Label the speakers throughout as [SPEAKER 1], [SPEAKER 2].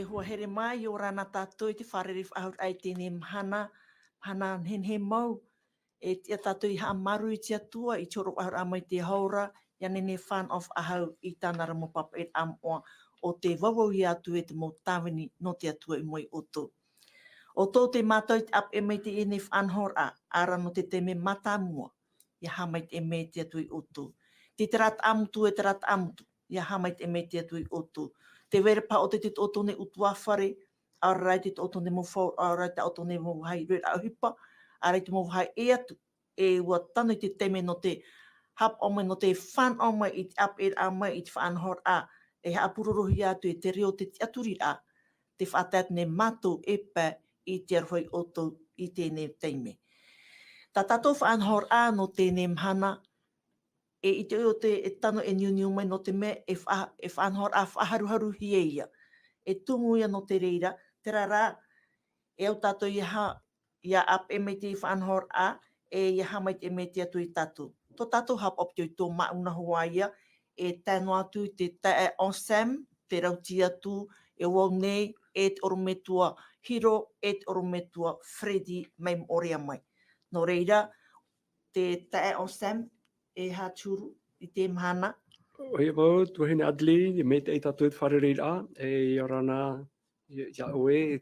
[SPEAKER 1] hua here mai o rana tatou te wharerif ahur ai tēne mhana he mau. E tia tatou I haa maru I te Atua, I toro ahur amai te haura, ia nene fan of ahau I tāna ramo papa e amoa o te wawau I atu e te mo tāwini no te Atua I moi outou. Outou te mātou te ap e mei te ene whanhor ara no te me matamua, ia hamai te mei te Atua I outou. Te rat amutu e te rat amutu, ia hamai te mei te Atua I outou. Te wera pa o te outou ne utua whare, arai te outou ne mo whau, arai te outou ne mo hai rera OHIPA, arai te mo hai e atu, e ua tanu te teme no te hap o mai no te whan o mai I te ap e amai I te whanhor e hapurorohi atu e te reo te aturi te whaatat ne mātou e pā I te arhoi outou I tēne teime. Tā tātou whanhor no tēne mhana, e I te o te e tano e niuniu mai no te me e whanhor whaharuharu hi e ia. E tumu ia no te reira, te rara e au tātou ia ap e mei te whanhor e ia hamai te mei te atu I tātou. Tō tātou hap op te tō mauna hoa ia, e tēnu atu te tae onsam, te rauti atu, e wau nei, e te oro Metua hiro, e te oro Metua Freddy mai orea mai. No reira, te tae onsam, e hāturu I te mhana.
[SPEAKER 2] Oia mau, tuhine Adli, me te tātou te wharereira, e orana, ia oe,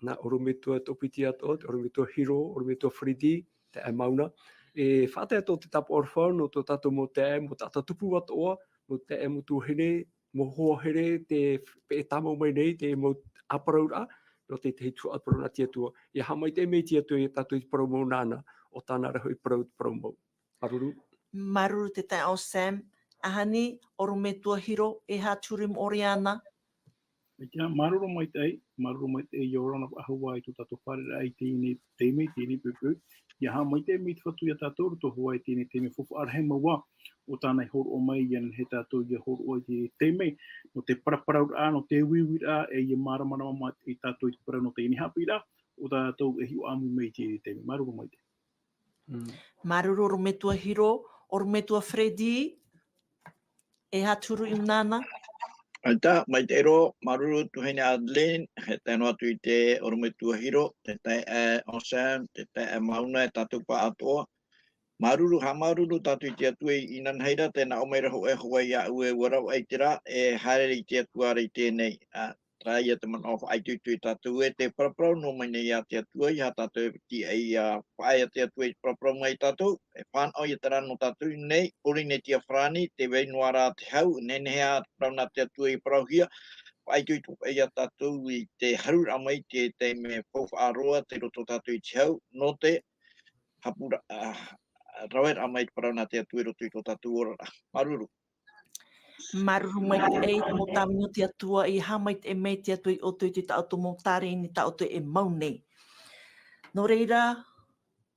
[SPEAKER 2] na oro Metua topiti ato, oro Metua hiro, oro Metua Freddy, te e mauna. E whātea tō te tapu orwhau, no tō tātou mo tātou tupu atoa, mo te e mo tuhine, mo hoa here, te pe tamau mai nei, te mo aparaura, no te tuatapara na te Atua. Ia hamai te mei te Atua, tātou te parau mau nāna, o tāna rehoi parau te parau mau. Maruru.
[SPEAKER 1] Maruru te tae o Sam, ahani, oro Metua hiro, e hāturim oriana.
[SPEAKER 3] Maruru Maitai, I orana ahua I tō tātou wharera ai tēne teime, tēne pīpī. Ia ha mai te mit whatu ia tātou roto hua I tēne teime whuwha arahe maua o tānei horo o mai ian he tātou ia horo o te teime. No te paraparau no te wiwira e ia maramana mai I tātou I te parau no te ini Haapiiraa o tātou e hiu amu mei te teime. Maruru Maitai.
[SPEAKER 1] Maruru oro Metua hiro, oro Metua Freddy, e hāturu I nāna.
[SPEAKER 4] Aita, mai te ero, maruru tuhine Adlin, he tēnu atu I te oro Metua hiro, te tae e Osam, te tae e mauna e tātou pa atoa. Maruru, ha maruru tātou I te atua I inan heira, tēnā omeira ho e hoa I a ue warau ai te rā, e haere I te atua rei tēnei. Trai ia te mana ofa ai tuitu I tātou e te paraparau, no mai nei a te atua, I ha tātou ti ai whae a te atua I paraparau mai tātou, e whanau I te rā no tātou nei, ori nei tia whrani, te weinua rā te hau, nenehea parau na te atua I parau hia, ai tuitu ai a tātou I te harura mai te me whauwha aroa, te roto tātou I te hau, no te hapura, rawera amai parau na te atua I roto I tō tātou ora. Maruru.
[SPEAKER 1] Maruru mai te e mo tāwini o te Atua I hamai te mei te Atua I outou I te tauto mo tāre ni tauto e mau nei. No reira,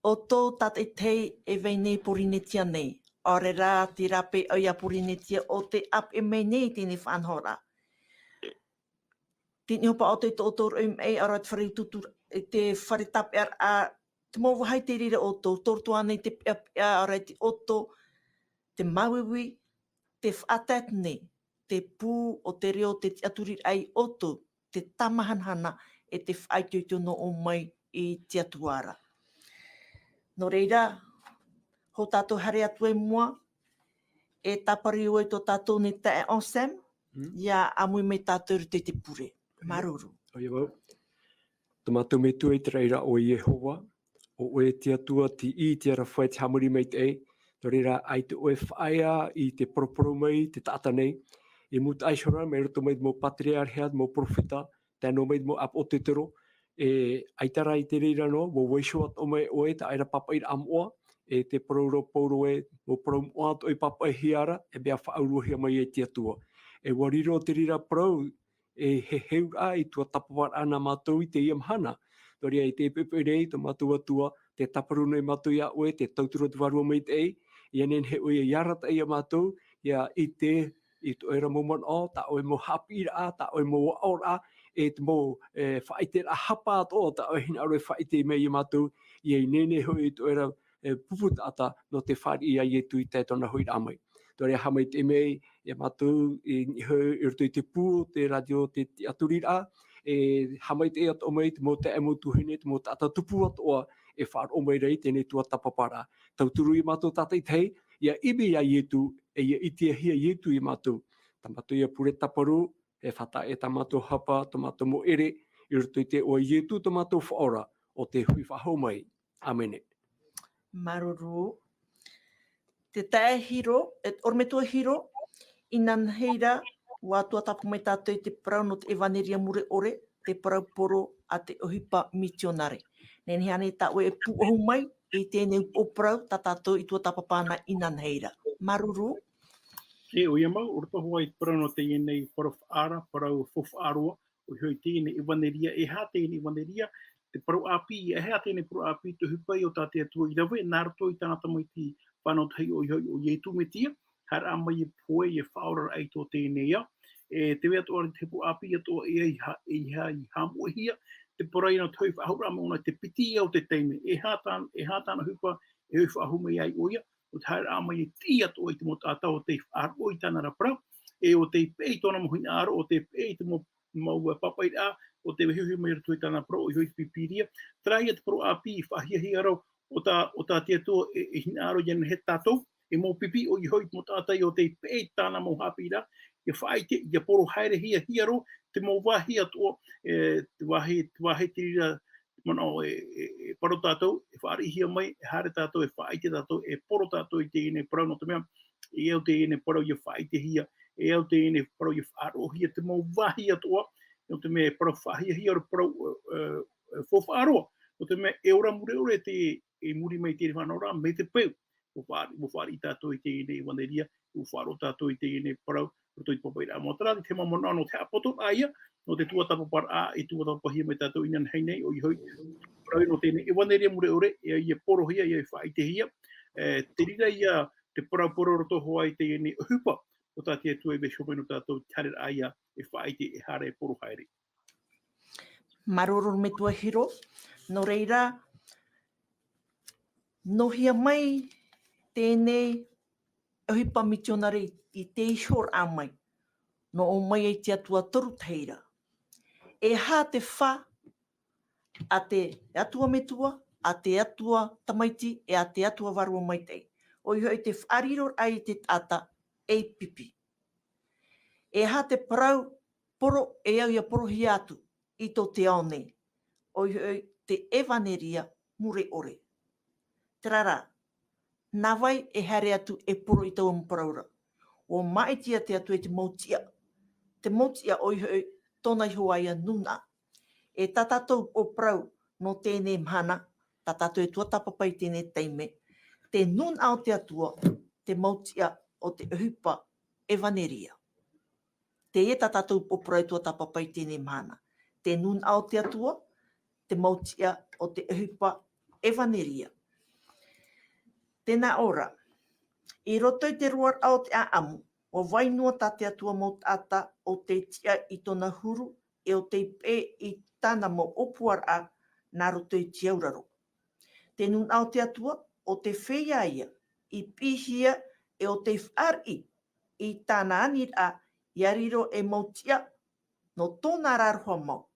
[SPEAKER 1] outou tata I tei e vei nei porinetia nei. Ore rā te rape au ia porinetia o te ap e mei nei tēne whanhora. Tēne hopa o te outou e ara te whare tutu te whare tape te mau wahai te rira outou, tortua nei te ara te outou, te mauiwi, te whaatat nei, te pū o te reo te aturi ai outou, te tamahanhana e te whaituitu no o mai I te atuara. No reira, ho tātou hare atu e mua, e tapari oi tō tātou ni tae onsam, ia amui me tātou te pure. Maruru.
[SPEAKER 2] Oia wau. Tomato Metua I te reira o Yehova, o e te Atua ti I te ara whae te hamuri mei te e, no reira ai te oe whaea I te poroporo mai, te tata nei, e muta aishora, me roto mai mo patriarchia, mo profita, tēnō mai mo ap o te tero, e aitara I te reira no, mo weishoat o mai oe, ta aira papa I amoa, e te pororo poro e, mo poro moa to I papa I hiara, e bea whauruhia mai e te Atua. E wariro te rira pro, e he heura I tuatapaparaa na mātou I te iamhana. Tori ai te pepe nei, to mātou Atua, te taparu nei mātou ia oe, te tauturo te Varua Maitai, ia nen he oe iarata ia mātou, ia I te, I to era momon o, ta oe mo Haapiiraa, ta oe mo waora, e te mo whaite a hapa atoa, ta oe hina aroe whaite mei ia mātou, ia I nene hoi I to era puputata no te whari ia I tui tētona hoi rāmai. Tore hamai te mei, e mātou e irtoi te pū, te radio, te aturira, e hamai te at omei, te mō te emu tuhine, te mō te atatupu atoa, e whaar omei rei, tēnei tuatapaparaa. Tauturu i mātou tātai tei, ia ibi a ietu, e ia itia hia ietu i mātou. Tamatu ia pure taparu, e whata e tamatu hapa, tamatu mo ere, irtoi te o ietu tamatu whaora, o te hui whahau mai. Amene.
[SPEAKER 1] Maruru. Te tae hiro, or Metua hiro, inan heira, wā tuatapapa mai tātou te parau no te evanelia mure ore, te parau poro a te OHIPA misionare. Nene hane tā oe e puohu mai, i tēnei o parau, tā tātou i tuatapapa na inan heira. Maruru.
[SPEAKER 3] E o ia mau, o roto hoa i parau no te ienei parau whaara, parau whawhaaroa, o hoi tēnei evanelia, e hā tēnei evanelia, te parau api, e hea tēnei parau api, te hupai o tāte atua Irava, e nā roto i tāna Tamaiti whanau tahi o ietu Metua, hara amai e poe, e whaora ai tō tēnei a, e te wea tō te parau api, e tō e i hamohia, te parau ina tau whaahura ama ona te piti o te teime, e hā tāna hupa, e hui whaahume ai oia, o te haere amai e tia tō i te mo tātau o te whaaro i tāna rapara, e o te pei tōna mohi aro, o te pei te mo mau papai a, o te wehihi mai rato i tāna pro, o i hoi pīpīria. Trai e te pro api i whahiahi aro, o tā tia tō e hina aro jan he tatou, e mō pīpī o i hoi mo tātai o te pei tāna mo Haapiiraa, e whaite, i a poro haere hia hiaro, te mō wahi ato, te wahi tirira, mana e paro tātou, e whaarihia mai, e haere tātou, e whaite tātou, e poro tātou i te ine parau no te mea, e au te ine parau i whaite hia, e au te ine parau i whaarohia, te mō wahi atoa, o te mea parau whahiahia o parau whawhaaroa, o te mea e ora mure ore te e muri mai te whanora, me te peu, o whaari tātou i te ine i waneria, o whaaro tātou i te ine parau, o toi papaira. Mo tarati te mamona no te apoto aia, no te tuatapaparaa, e tuatapahia mai tātou inan heinei, o i hoi, parau no te ine i waneria mure ore, e ia porohia, e whaitehia, te rira ia te parau poro roto hoa i te ine hupa, o tātia tue me shumai no tātou tarer aia, e whaite e hare e poro haere.
[SPEAKER 1] Maruru Metua hiro, no reira, no hia mai tēnei OHIPA misionare i te ishor a mai, no o mai e te atua toru teira. E hā te wha a te Atua Metua, a te Atua Tamaiti, e a te Atua Varua Maitai. O i hoi te faariro ai te tata e pīpī. E hā te parau poro e au ia porohi atu i tō te ao nei. O i hoi te evanelia mure ore. Te rara, nā vai e haere atu e poro i tau mparaura. O maitia te atu e te mautia. Te mautia o i hoi tōna i hoaia nuna. E tatatou o parau no tēnei mhana, tatatou e tuatapapa i tēnei teime, te nun ao te atua, te mautia o te OHIPA evanelia. Teie tatatou o parau tuatapapa i tēnei mhana. Te nun ao te atua, te mautia o te OHIPA evanelia. Tēnā ora, i roto i te ruar ao te aamu, o wainua tā te atua mo tata o te tia i tōna huru, e o te pē i tāna mo opuar a nā roto i te auraro. Te nun ao te atua, o te whea ia, i pīhia e o te whaari i tāna anir a iariro e mautia no tōna rāroha mau.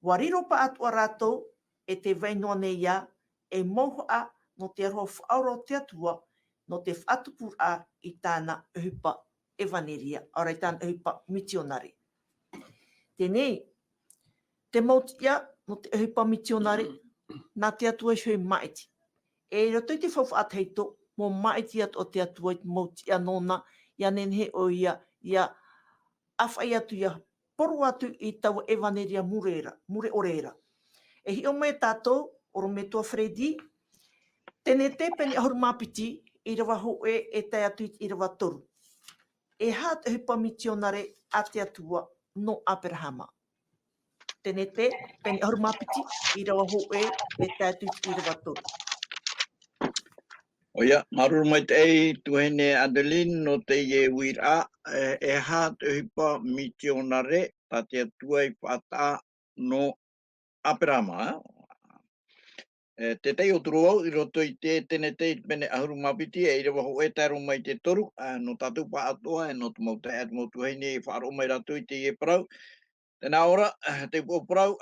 [SPEAKER 1] Wariro pa atua ratou e te wainua nei ia e mauha no te aroha whaoro te atua no te whaatupur a i tāna OHIPA evanelia, ora i tāna OHIPA misionare. Tēnei, te mautia no te OHIPA misionare nā te atua i hui maiti. E roto i te whawhaateito mō maiti atu o te atua i te mautia nona, ia nenhe o ia awhai atu ia poru atu i tau evanelia mure oreira. E hi o mai tātou, oro Metua Fredi, tēnei te peni ahuru mapiti, Irava hoe e tai atu i Irava toru. E hā te OHIPA misionare a te atua no Aperahama. Tēnei te peni ahuru mapiti, Irava hoe e tai atu i Irava toru.
[SPEAKER 4] Oia, Varua Maitai tuhene Adeline no Teie wira e hā te OHIPA misionare tā te atua i whata no Aperahama. Te tei o turu i roto I te tene te pene ahuru mapiti e rewa ho e taro mai te toru no tatou pa atoa no te mautai at motu heine e whaaro mai ratou I te e parau. Tēnā ora, te po parau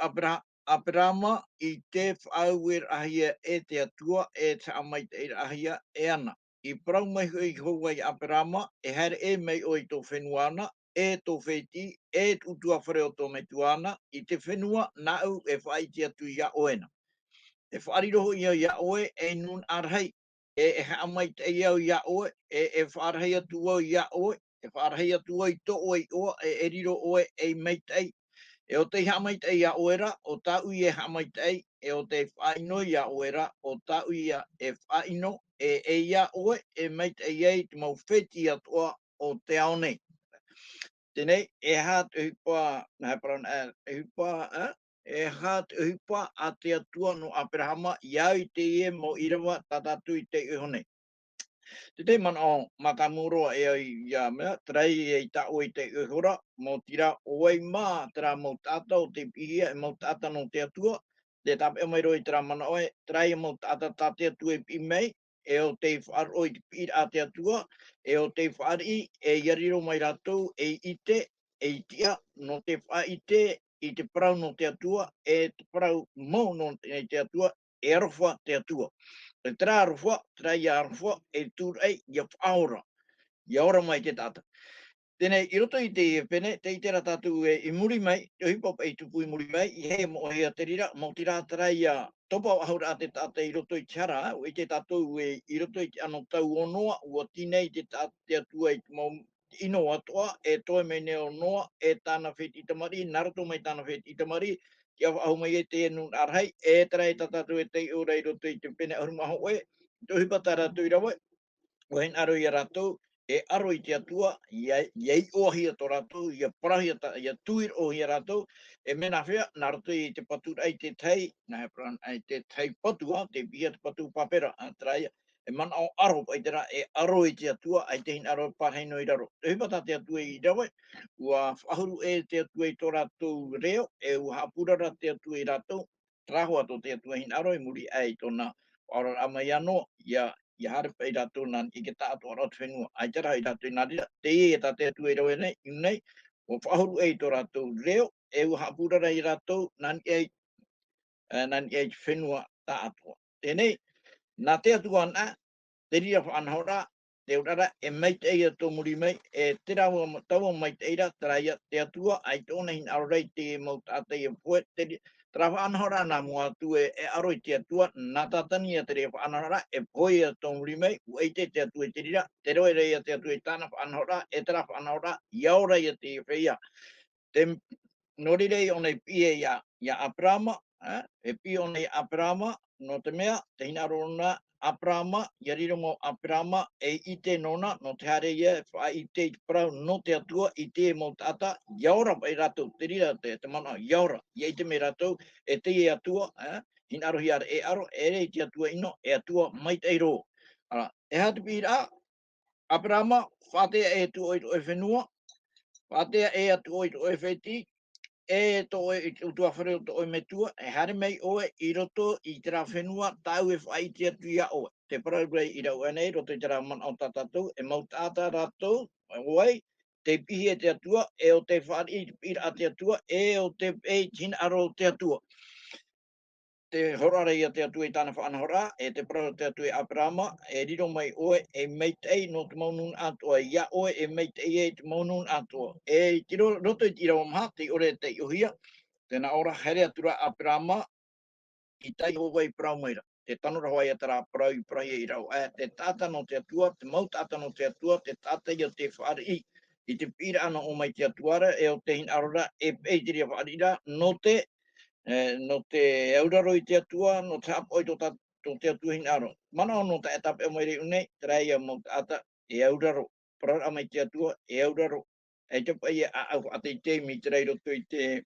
[SPEAKER 4] apirama I te whaauer ahia e te atua e te amai te ahia e ana. I parau mai hui hoa I apirama e haere e mei o I tō whenuana e tō wheti e utua whare o tō metuana I te whenua na au e whai te atu ia oena. E whaariroho ia oe e nun arhei. E amai te iau ia oe, e whaarhei atu o ia oe, e whaarhei atu o I to oe oa, e riro oe e meitei. E o te hamai te ia oera, o tau I e hamai te e o te whaino ia oera, o tau ia e whaino, e ia oe, e meitei e te mau wheti atoa o te ao nei. Tēnei, e hāt uhipa, e hāt uhipa a te atua no Aperahama, iau I Teie mo Irava tatatu I te uhone. Te mana o matamuroa e ai ia mea, trai e ta o I te uhora, mo tira oei mā, tira mo tata o te pihia, e mo tata no te atua, te tape o mai roi tira mana oe, trai e mo tata ta te atua e pimei, e o te whaar o I te pira a te atua, e o te whaar I, e iariro mai ratou, e ite, e itia, no te wha ite, I te parau no te atua, e te parau mo no te atua, e arofua te atua. E tera arofua, tera ia arofua, e tūrei, ia whaora. Ia ora mai te tata. Tēnei, I roto I te pene, te itera tātou I muri mai, te hipop e tupu I muri mai, I hea mo hea te rira, mo tira tera ia topa o ahura a te tata I roto I te hara, o I te tātou I roto I te ano tau onoa, ua tinei te tata atua I te mau ino atoa, e toe mei neo noa, e tāna wheti tamari, narato mai tāna wheti tamari, kia whaau mai e te nun arhei, e tera e tātou e te ora I roto I te pene ahurumaho e, te hipa tā ratou I rawe, o hen aro I a ratou, e aro I te atua, iei ohia to ratou, ia parahia, ia tuir ohia ratou, e mena whea, nā ratou I te patura I te tei, nā hepran, I te tei patua, te pia te patu papera, traia, e mana o aro, ai tera, e aro I te atua, ai te hin aro parheino I raro. Te hipata te atua I rawe, ua whahuru e te atua I to ratou reo, e ua hapurara te atua I ratou, trahua to te atua hin aro, e muri ai tona, ora amai ano, ia harepa I ratou nan I ke tātua rau whenua. Ai tera I ratou I nārira, Teie e tā te atu e rawe nei, o whahuru e tō ratou reo, e ua hapurara I ratou nan I whenua tā atua. Tēnei, nā te atua ana, te ria whaanahora, te urara, e meitei a tō muri mei, e te rawa taua meiteira, tera te atua, ai tōna hin arorei te mau tātei e poe, tera whaanahora nā mua atu e aroi te atua, nā tātani a te ria whaanahora, e poe a tō muri mei, u eite te atua e te rira, te roe rei a te atua e tāna whaanahora, e tera whaanahora, iaurei a te whea. Te norirei o nei pie ia aprama, e pie o nei aprama, no te mea, te hinarona aprama, ia rirongo aprama, e ite nona, no te haere ia, wha I te parau no te atua, I te mo tata, iaura pai ratou, te rira te mana, iaura, ia te me ratou, e te e atua, hinarohi ara e aro, e rei te atua ino, e atua Maitai ro. E Haapiiraa Aprama, whatea e tu oito e whenua, whatea e atu oito e wheti, e to e utua whare o to Metua, e haere mei oe I roto I tera whenua tau e whai te atu ia oe. Te paraurei I rau anei, roto I tera man o tātou, e mau tātā ratou, oe, te pihi e te atua, e o te whari I pira a te atua, e o te tina aro te atua. Te horare ia te atu e tāna whaanahora, e te parau te atu e Aprama, e riro mai oe, e meitei no te maunun atoa, ia oe e meitei e te maunun atoa. E tiro roto I tira wamha, te ore te iohia, tēnā ora here atura Aprama, I tai hoa I parau maira. Te tanora hoa I atara parau I prahi I rau. Te tata no te atua, te mau tata no te atua, te tata ia te whaari I te pira ana o mai te atuara, e o te hin arora, e peitiria whaarira, no te auraro I te atua, no te hapo I to te atua hin aro. Mana no te etape o maire unei, tera ia mo te ata, e auraro. Parau amai te atua, e auraro. E tepa ia a au ate I te mi te rei roto I te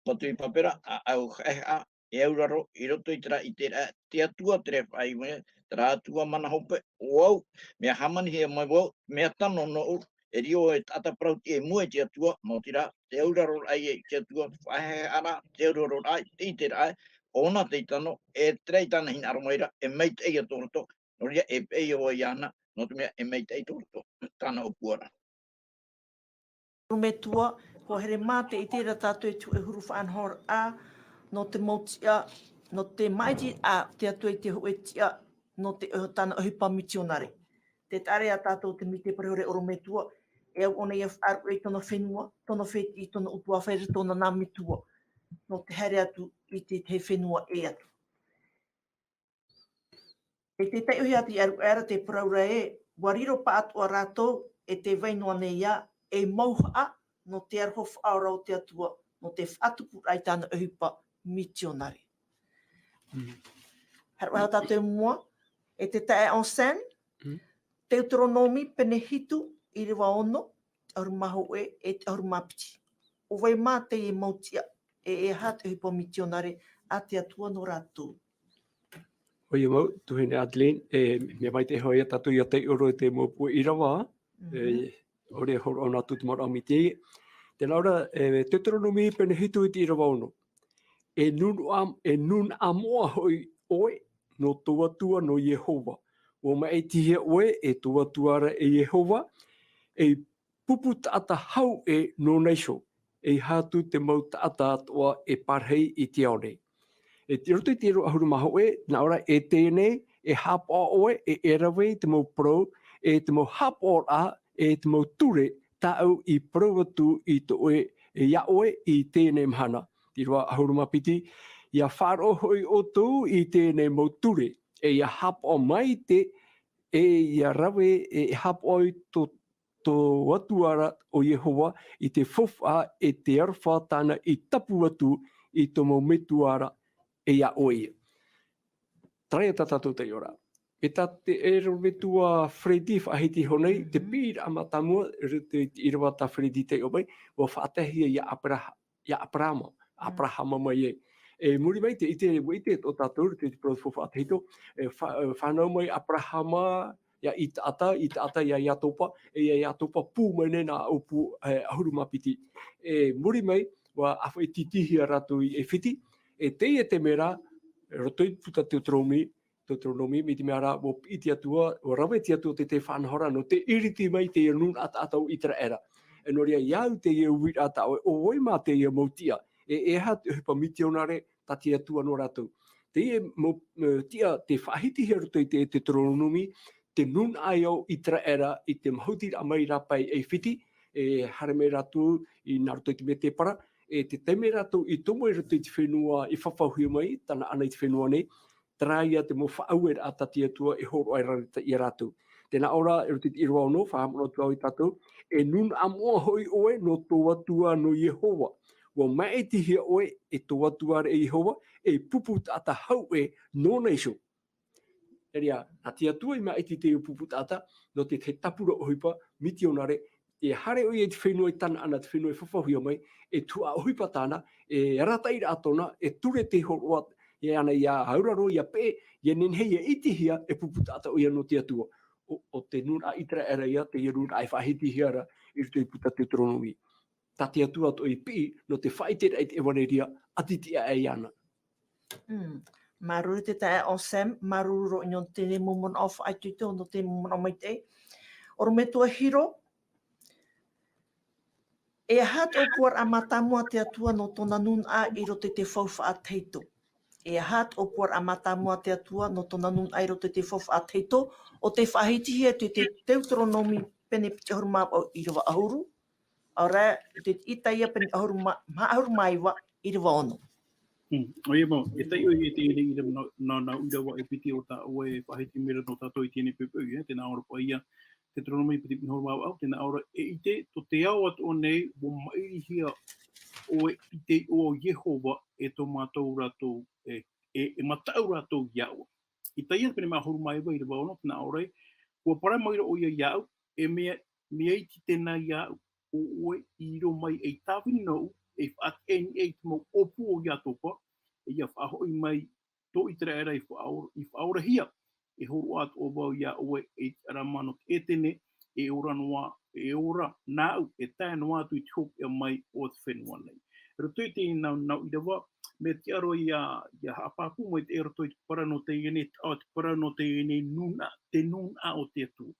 [SPEAKER 4] patu I papera, a au heha, e auraro, I roto I tera I te atua tere whai mea, tera atua mana hope, wow, mea hamani hea mai wau, mea tano no e rio e tata prauti e mua te atua, mo tira, te auraro ai e te atua, whahe ara, te auraro ai, te itera ai, ona te tano e trei tana hina aromaira e Maitai a toroto noria e pei o iana no te mea e Maitai toroto tana o puara.
[SPEAKER 1] Metua, ko here mate I tērā tātou e tu e huru whaanhora a, no te mautia, no te maiti a te atu e te huetia, no te tana OHIPA misionare. Te tare a tātou te mite parehore oro Metua, e au ona ia whaaru e tona whenua, tona wheti I tona utua whaere tona nā Metua, no te haere atu I te whenua e atu. E te tei uhi ati aru era te paraura e, wariro pa Atua ratou e te wainua nei a, e mauha no te arho whaara o te atua, no te whatupu ai tāna OHIPA misionare. Haru hao tātou mua, e te tae onsen, Deuteronomi pene hitu I rewa ono, auru maho e te auru mapiti. O vai mā te I mautia e hat OHIPA misionare a te atua no ratou.
[SPEAKER 2] Oi mau, tuhene Adeline, me mai te hoi a tatu ia tei oro te mopu Irava, ore horo ona tutu mara mi Teie. Tēnā ora, Deuteronomi pene hitu I te Irava ono. E nun amoa hoi oe no toatua no Yehova. O mai tihia oe e toatuara e Yehova, e pupu taata hau e no neisho, e hatu te mau taata atoa e parhei I te aone. E te roto I te ero ahuru maho e, nā ora e tēnei, e hapa oe, e erawe, te mau pro, e te mau hapa o a, e te mau ture, tāu I pro atu I to oe, e ia oe I tēnei mhana. Te roa ahuru mapiti, ia wharo hoi outou I tēnei mau ture, e ia hapa o mai te, e ia rawe, e hapa oi to atuara o Yehova, I te fofa, e te arwha tāna I tapu atu, I to mau metuara, e ia oe. Trai ta tātou te ora. E tā te ero Metua Fredi whahiti honei, te pīra amatamua, te Irava ta Fredi te omai, wa whaatahia ia Abrahama mai e. E muri mai te ite o tātou, te profu whaatahito, whanau mai Abrahama, ia I taata ia iatopa, e ia iatopa pū mai nena upu ahuru mapiti. E muri mai, wa awha I titihia ratou e whiti, e Teie te mera, roto I puta Deuteronomi, mi te mea o iti atua, o rawe ti atua te whanhora, no te iriti mai te nun atau itra era. E no ria iau te ia uwit atau, o oi mā te ia mautia, e ha te hupa mitionare, ta te atua no ratou. Te ia tia te whahiti hea roto I te Deuteronomi, te nun ai au itra era, I te mahauti amai rapai e whiti, e hare mai ratou, I nā roto I te me te para, e te teime ratou I tomo I roto I te whenua, I whawhauhia mai, tana ana I te whenua nei, traia te mo whaauer a tati atua e horo ai rarita I ratou. Tēnā ora, e roto I te irua ono, whahamano tua I tātou, e nun amoa hoi oe no tō atua no Yehova. Wa mai tihia oe e tō atua e Yehova, e pupu tata hau e no neisho. E ria, a te atua I mai te pupu tata, no te tapura OHIPA, mitionare, e hare oi e te whenua I tana ana te whenua I whawhauhia mai, e tua OHIPA tāna, e rataira atona, e ture te horoa, e ana ia hauraro, ia pe, ia nenhei e itihia, e puputata o ia no te atua. O te nun a itra era ia, te ia nun a whahiti hiara, I rito I puta te tronomi. Ta te atua to I pī, no te whaitera I te evanelia, atitia e ana.
[SPEAKER 1] Maruru te tae o Sam, maruru ino tēne mumon of ai tuito, no te mumon o Maitai. Oro Metua hiro, e hat o puar a matamua te atua no tona nun a I rote te whauwha a teito. E hat o puar a matamua te atua no tona nun a I rote te whauwha a teito, o te whahitihia te Deuteronomi pene piti ahuruma o Irava ahuru, ora te itaia pene ahuru maiwa Irava ono.
[SPEAKER 3] Oia mau, e tai oi e te ere I na urawa e piti o ta oe whahiti mera no tātou I tēne pēpēu, tēnā ora pa ia, te tronomi piti piti horma au, tēnā ora e ite, to te au atu o nei, wo mairihia o ite o Yehova e to mātou ratou, e matau ratou iau. I taia pene mā horu mai wa I rewa ono, tēnā ora e, kua para maira o ia iau, e mea iti tēnā iau, o oe I ro mai e tāwini nau, e whaakeni e te mau opu o ia topa, e ia whahoi mai tō itera era I whaora hia, e horo atu o wau ia oe e aramano e tene, e ora noa, e ora nāu, e tae noa atu I te hopu e mai o te whenua nei. Roto I te nau Irava, me te aro ia haapapu mo te roto i te parano te ene o te parano te ene nuna, te nuna o te atu.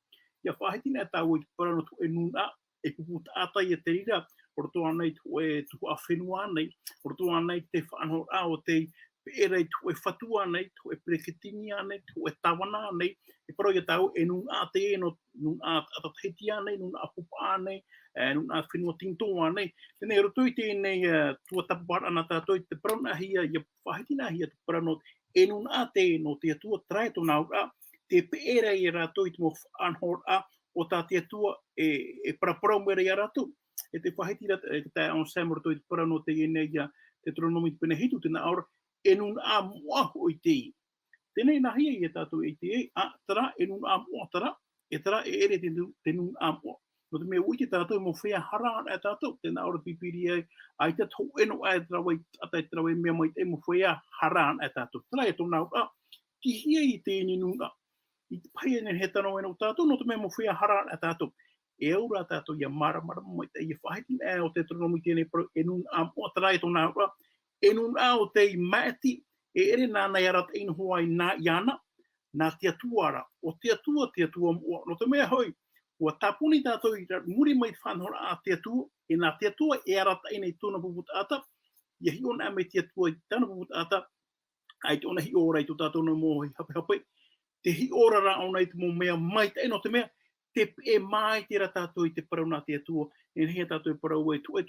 [SPEAKER 3] Ia whahitina tau i te parano tu e nuna, e pupu tātai e te rira, roto anei tu e tuhaa fenua nei, roto anei te whanho a o te peerei tu e whatua nei, tu e preketini nei, tu e tawana nei, e paro ia tau e nuna te eno, nuna atathetia nei, nuna pupa nei, nuna whenua tintoa nei. Tēnei roto i tēnei tuatapapa ana tātou i te parana hia, ia whahitina hia te parano, e nuna te eno te atua trae tō naura, te peerei e ratou i te mo whanhor a, o tā te atua e paraparau mera i a ratou. E te whahitina e te tae on Sam roto i te parano te ene ia te tronomi te penehitu tēnā aura, e nuna a moahu o i te i. Tēnei nahia i e tātou i te e, tara e nuna a moa tara, e tara e ere te nuna a moa. No te mea ui te tātou mo whea harana e tātou, tēnā aura pīpīri e, ai te tau eno ai trawai, atai trawai mea mai te mo whea harana e tātou. Tara e tōna aura, ki hia i tēni nuna. I te pai ene he tano eno tātou, no te mea mo whea harana e tātou. E aura tātou ia mara mai te ia whahitina e o te tronomi tēnei paru, e nuna a moa tara e tōna aura, e nuna o te Mati, e ere nāna i arat ein hoa i nā iana, nā te atuara, o te atua mua. No te mea hoi, ua tapuni tātou i muri mai whanhora a te atua, e nā te atua e arat ein ei tōna puputata, ia hi ona me te atua i tāna puputata, ai te ona hi ora i tō tātou no mō hape, te hi ora ra ona i te mō mea mai, no te mea, te e mai te ra tātou i te parau nā te atua, e hea tātou i parau e tu e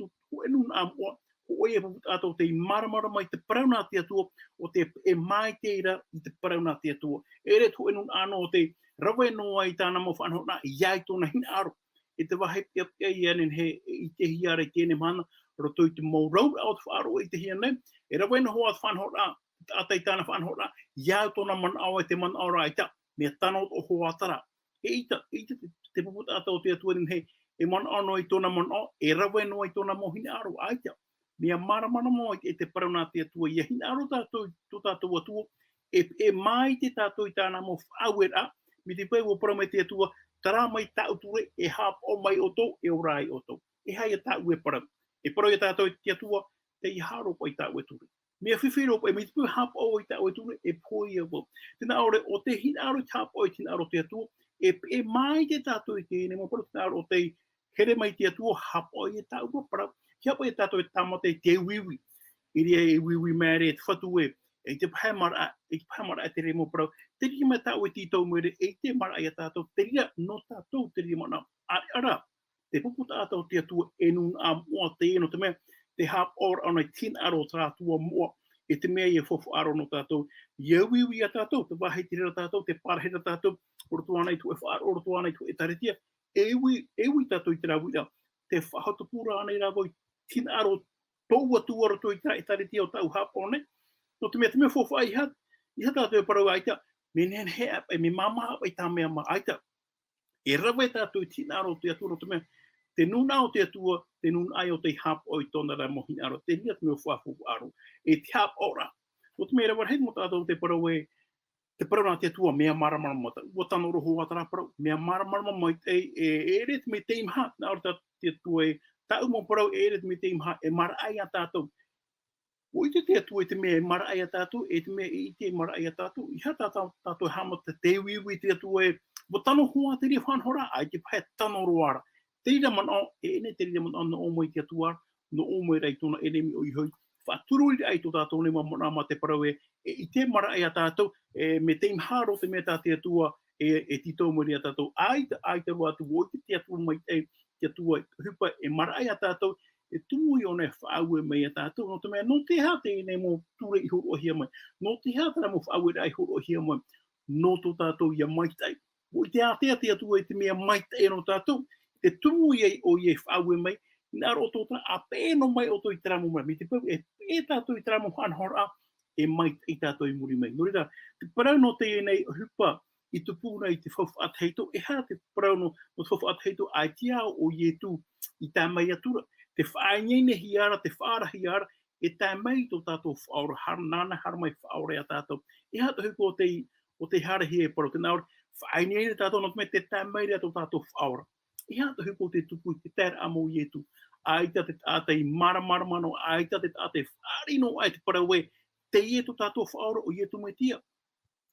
[SPEAKER 3] nuna a mua, o e puputata o te i maramara mai te parau nā te atua, o te e mai te ira i te parau nā te atua. E re tu e nuna ano o te rawe noa i tāna mo whanau nā i ai tōna hina aro. E te wahe pia i anen he i te hiare i tēne mana, roto i te mō rau au te whaaro i te hiane, e rawe no hoa whanau nā, atai tāna whanau nā, iau tōna man au e te man au rā i ta, mea tanot o hoa tara. E ita te puputata o te atua he, e man ano i tōna man au, e rawe noa i tōna mo hina aro, ai ta. Mea maramana mo e te parau nā te atua, ia hina aro tātou atua, e mai te tātou i tāna mo whauera, mi te pai o parau mai te atua, tara mai tāu ture, e hap o mai outou, e orai outou. E hai a tāu e parau. E parau i tātou i te atua, te i haro pa i tāu e ture. Mea whiwhiro pa, e mi te pai hap o i tāu e ture, e poi e wau. Tēnā ore, o te hina aro i hap o i tina aro te atua, e mai te tātou i tēne, mo parau tēnā aro o te here mai te atua, hap o i tāu e parau. Kia pa e tātou e tamate te wiwi. Iri e wiwi mere e te whatu e te pahamara e te remo parau. Te ria mai tāu e tītou mere e te mara e tātou. Te ria no tātou te ria mana. Ara, te pupu tātou te atua e nun a mua te eno te mea. Te hap ora anai tin aro tātua mua. E te mea i e fofu aro no tātou. Ia wiwi a tātou, te wahe te rira tātou, te parahera tātou. Orotu anai tu e whaaro, orotu anai tu e taretia. E wi tātou i te rawira. Te whahatapura anai rawoi. Tin aro tōua tuara tō i tare tia o tau hapone. No te mea fofu ai hat. I hata te parau aita. Me nen hea e me mama ai tā mea ma aita. E rawe tātou i tin aro te atua no te mea. Te nuna o te atua, te nuna ai o te hap o i tōna ra mohin aro. Te ria te mea whafu aro. E te hap ora. No te mea rawa hei mo tātou te parau e te parau nā te atua mea maramara mata. Ua tano roho atara parau. Mea maramara mai e re te me te imha. Nā ora te atua e tāu mō parau e re te me te imha e mara ai a tātou. O i te atua e te mea e mara ai a tātou, e te mea i te mara ai a tātou. I hata tātou hamata te wiwi te atua e mo tano hoa te ria whanhora, ai te pae tano roara. Te rira man o, e ene te rira man o no omoi te atua, no omoi rei tōna enemi o i hoi. Whatururi ai tō tātou ne mamona ma te parau e i te mara ai a tātou, me te imharo te mea tā te atua e tito mori a tātou. Ai te roa tu o te atua mai te atua hupa e mara ai a tātou, e tumu i ona e whaau e mei a tātou. No te mea, no te hea te ene mō ture i horo hia mai. No te hea tara mō whaau e rai horo hia mai. No tō tātou i a Maitai. O i te atea te atua e te mea Maitai no tātou. Te tumu i o i e whaau e mei. Nā ro tō tara a pēno mai o tō i taramu mai. Me te pau e pē tātou i taramu hanhora e Maitai tātou i muri mai. No rira, te parau no te enei hupa i te pūna i te whawha atheito, e hara te parau no te whawha atheito ai te ao o ietu i tā mai atura. Te whaenyene hiara, te whaara hiara, e tā mai tō tātou whaora, hara nāna hara mai whaora a tātou. E hata huko o te hara hi e parau, te nāore, whaenyene tātou no te me te tā mai rea tō tātou whaora. Ia to hipo te tupu te ter amo ietu. Aita te ata I maramarmano, aita te ata I wharino ai te parawe, te ietu tātou whaoro o ietu Metia.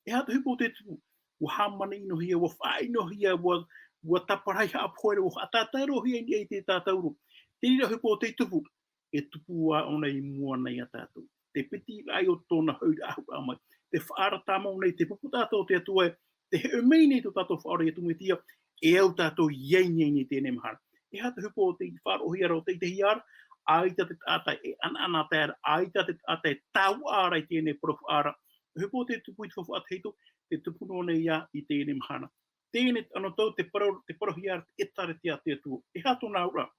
[SPEAKER 3] Ia to hipo te tupu. Wa hamana ino hia, wa whaino hia, wa taparai hapoere, wa atataro hia I te tātauro. Te rira hipo te tupu. E tupu a ona I mua nei a tātou. Te piti ai o tōna haura ahu amai. Te whaara tāmau nei, te pupu tātou te atua, te he mei nei to tātou whaoro ietu Metia, e au tātou iei nei tēnei mahara. E hata hupo te wharohi aro te hiara, aita te ata e anana tēra, aita te ata e tau ara I tēnei prof ara. Hupo te tupu I te whawhat heito, te tupu no nei ia I tēnei mahana. Tēnei ano tau te parohi ara e taretia te atua. E hato nā ura,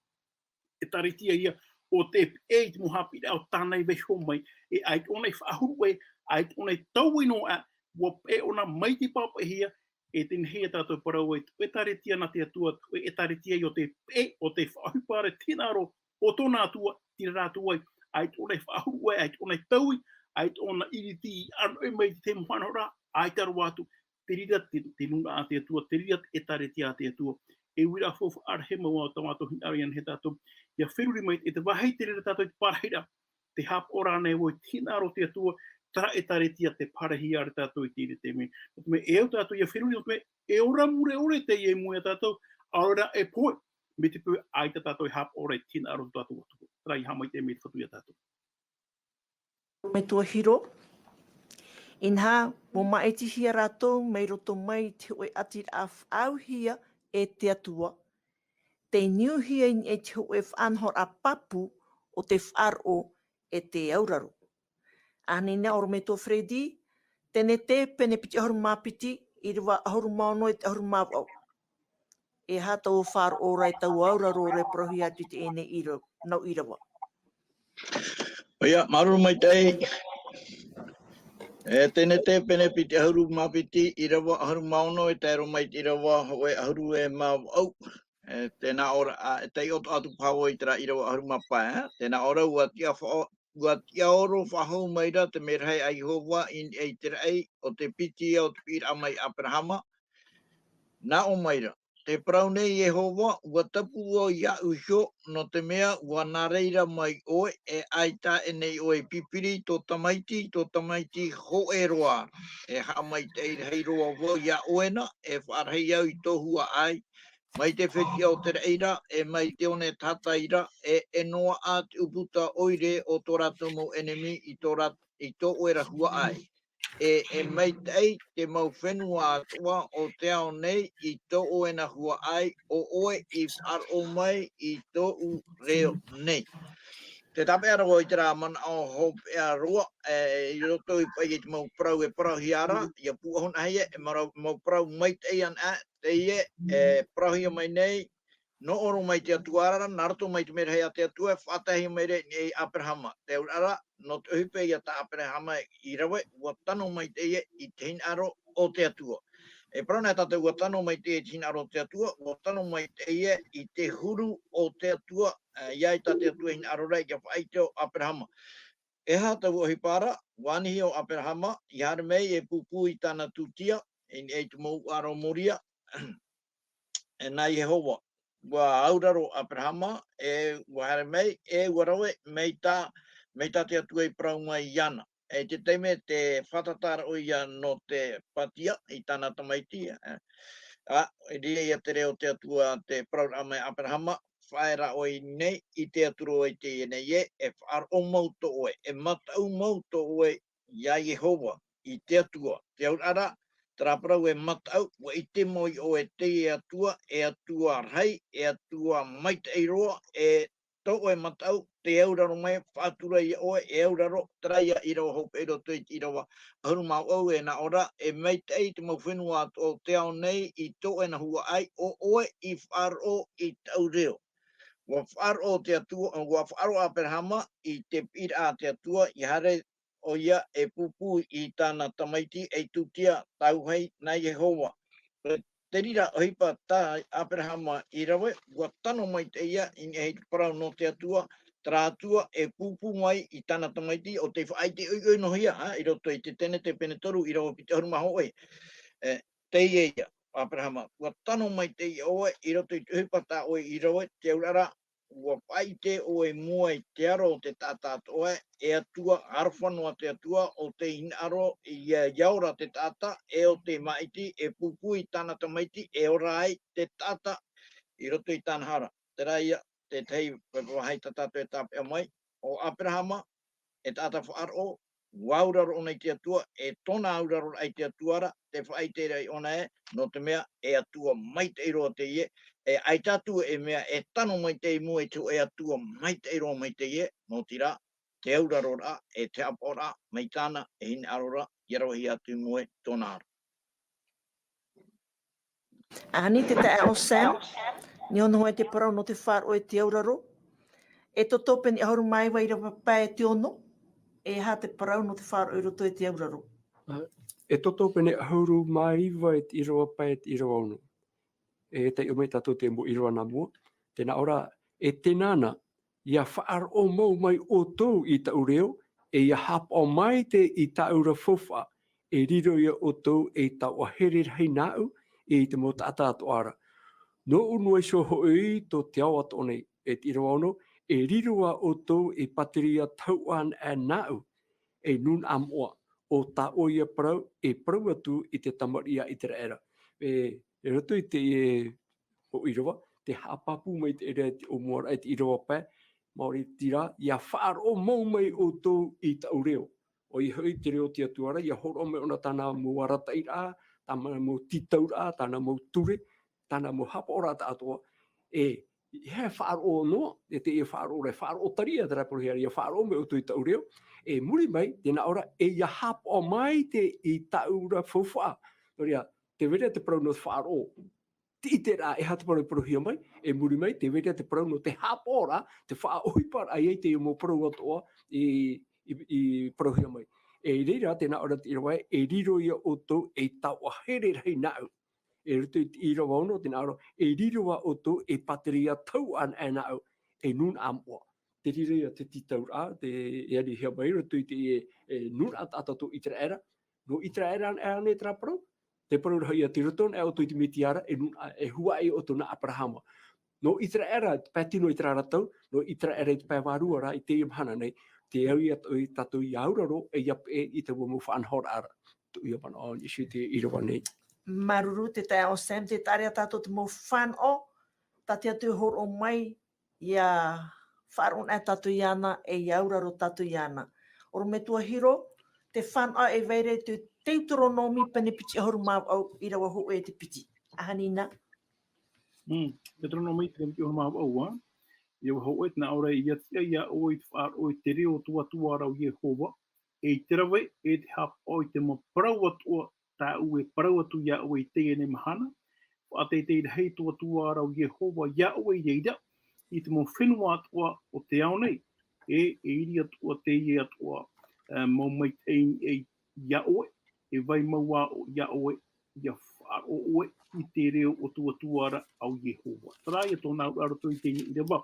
[SPEAKER 3] e taretia ia o te eit mo Haapiiraa o tānei veho mai, e ait onei whahuru e, ait onei tauino a, wa e ona maiti papa hia, e tēn hea tātou parau e taretia na te atua, e taretia I o te o te whahupare tinaro o tōna atua, tira rātua ai, ait onei whahuru e, ait onei taui, ait ona iriti anu e mai te mwanora, ait aru atu, te rira te nuna a te atua, te rira e taretia a te atua, e wira fofu ar he maua o tamato hin arian he tātou, ia whiruri mai e te wahei te rira tātou I te parahira, te hap ora nei o tinaro te atua, tara e taretia te parahi ar tātou I tire te me. Me e au tātou ia whiruri, me e ora mure ore te e mua tātou, aora e poe, me te pui aita tātou I hap ora tinaro tātou atu. Tara I hamai te me te whatuia tātou.
[SPEAKER 1] Metua hiro. Inha, mo maiti hia ratou, mei roto mai te oe atir a au hia e te atua. Te niu hia in e te oe whanhor a papu o te wharo e te auraro. Anina oro Metua Fredi, tene te pene piti ahoru mapiti, Irava ahoru maono e te ahoru mawau. E hata o wharo ora e tau auraro re prohi atu te ene nau Irava.
[SPEAKER 4] Oia, Varua Maitai. E tēne te pene piti ahuru mapiti, Irava ahuru maono e tēro mai Irava hoe ahuru e mau au. Tēnā ora, tei oto atu pāo I tera Irava ahuru mapai. Tēnā ora ua tia oro whahau maira te merhei ai hova in ei tera ei o te piti o te pīra mai Abrahama. Nā o maira. Te parau nei Yehova, ua tapu o ia usho no te mea ua nareira mai oe e aita e nei oe pīpīri tō Tamaiti ho e roa. E haa mai te hei roa wo ia oena e whaarhei au I tohua ai. Mai te whiti o te reira e mai te one tataira e noa a te uputa oire o tō ratou mo enemi I tō oera hua ai. E mai te mau fenua Atuua o te ao nei I tō oena hua ai o oe I wharo mai I tō u reo nei. Te tape ara o I te rā mana o hope a roa, I roto I pai te mau prau e parahi ara, ia puahona hei e mau prau mai te ian a, Teie, parahi mai nei, no oro mai te atuara, narato mai te mera hei a te atua, whatahi mai re ni Abrahama. Te urara, no te OHIPA ia ta Abrahama I rawe, ua tano mai Teie I te hin aro o te atua. E prana tata ua tano mai Teie te hin aro o te atua, ua tano mai Teie I te huru o te atua, iai ta te atua hin aro rei, kia whaite o Abrahama. E hata OHIPA, wanihi o Abrahama, I hare mei e pupu I tana tutia, in e te mou aro moria, e nai Yehova. Ua auraro Abrahama, e ua hare mei, e ua rawe, mei ta te atua I parau mai iana. E te teime te whatatara o ia no te patia, I tana Tamaiti. E ria ia te reo te atua te parau mai Abrahama, whaera o I nei, I te aturo I te nei e whaaro mauto oe, e matau mauto oe, ia Yehova, I te atua. Te aurara, tera parau e matau, wa I te moi o e atua rei, e atua maita I roa, e tō e matau, te auraro mai, whātura I oe, e auraro, traia I roa hope e roto I roa. Ahuru mau au e na ora, e maita I te mau whenua o te ao nei, I tō e na hua ai, o oe I wharo I tau reo. Wa wharo te atua, wa wharo Abrahama, I te pira a te atua, I hare o ia e pupu I tāna Tamaiti, e tutia tauhei na Yehova. Te rira OHIPA tā Abrahama I rawe, wa tano mai te ia, I hei parau no te atua, tra atua e pupu mai I tāna Tamaiti, o te whaite oi no hia, I roto I te tene te penetoru, I rawa pite horu maho e. Teie ia. Abrahama, ua tano mai te i oe, i roto i tuhipata oe i roe, te urara, ua pai te oe mua i te aro o te tata atoa, e atua, arwhanua te atua, o te inaro i iaura te tata, e o te maiti, e pupui tana Tamaiti, e ora ai te tata, i roto i tanhara. Te raia, te tei, wahai tatato e tāpea mai, o Abrahama, e tata whaaro, wauraro ona i te atua, e tona auraro ai te atuara, te whai te rei ona e, no te mea, e atua mai te iroa te ie, e ai tatu e mea, e tano mai te imu e tu e atua mai te iroa mai te ie, no tira, te auraro ra, e te apora, mai tāna, e hine arora, i arohi atu mue tona aro.
[SPEAKER 1] Ani te tae o Sam, ni ono hoi te parau no te whāro e te auraro. E to tōpeni ahoru mai wa Irava pae te ono, e ha te parau no te whāro e roto e te auraro.
[SPEAKER 2] E toto pene ahuru mai wa e te Irava pai te Irava ono. E te umei tato te mo Irava na mua. Tēnā ora, e tenana, ia whaar o mau mai outou i ta ureo, e ia hap o mai te i ta ura fofa, e riro ia outou e ta o haere hei nāu, e te mo tata atoara. No unua so hoi to te au ato nei, e te Irava ono, e riro a outou e pateria tauan e nāu, e nun amoa. O ta oia parau, e parau atu i te tamaria i te raera. E roto i te o Irava, te hapapu mai te ere o moara e te Irava pai, maori tira, ia whaar o mau mai o tō i ta ureo. O i hui te reo te atuara, ia horo me ona tāna mo aratai rā, tāna mo titau rā, tāna mo ture, tāna mo hapa ora ta atoa, e he whaar o noa, e te ia whaar o taria te raporeha, ia whaar o me o tō i ta ureo, e muri mai, tēnā ora, e ia hap o mai te i taura fawha. Noria, te wera te parau no te whaar o. I te rā, e hata parau paruhia mai, e muri mai, te wera te parau no te hap ora, te wha OHIPA ai ei te mo parau atoa i paruhia mai. E reira, tēnā ora te irawai, e riro ia outou e tau a haere rei nāu. E ruto i Irava ono, tēnā ora, e riro a outou e pateria tau an e nāu, e nun amoa. Te riro ia te titau rā, te eari hea mai, ruto i te nun atatato i te raera, no i te raera an e ane tra parau, te parau raha ia te roton, e outou i te mitiara, e hua e outou na Abrahama. No i te raera, pētino i te raratau, no i te raera i te pēi Varua rā, i te imhana nei, te au i tatou i auraro, e iap e i te wamu whanhora ara. Tu ia pana o, isu te Irava nei.
[SPEAKER 1] Maruru te tae o Sam, te tarea tātou te mo whan o, ta te atu horo mai, ia whaarun e tātou i ana, e iauraro tātou i ana. Oro Metua hiro, te whan o e veire te teutoronomi pane piti ahoru mau au i rawa ho e te piti. Ahanina.
[SPEAKER 3] Te tronomi te piti ahoru mau au, ia ho e tna ora ia tia ia o i whaar o i te reo tuatua rau Jehova, e i te rawe e te hap o i te mo parau atua tā ue parau atu ia o i Teie ne mahana, a te hei tuatua rau Jehova ia o i reira, i te mo fenua atua o te ao nei, e iri atua Teie atua mau mai e ia oe, e vai maua o ia oe, ia whaar o oe, i te reo o tuatuara au Jehova. Tara ia tōna rato i tēne i rewa,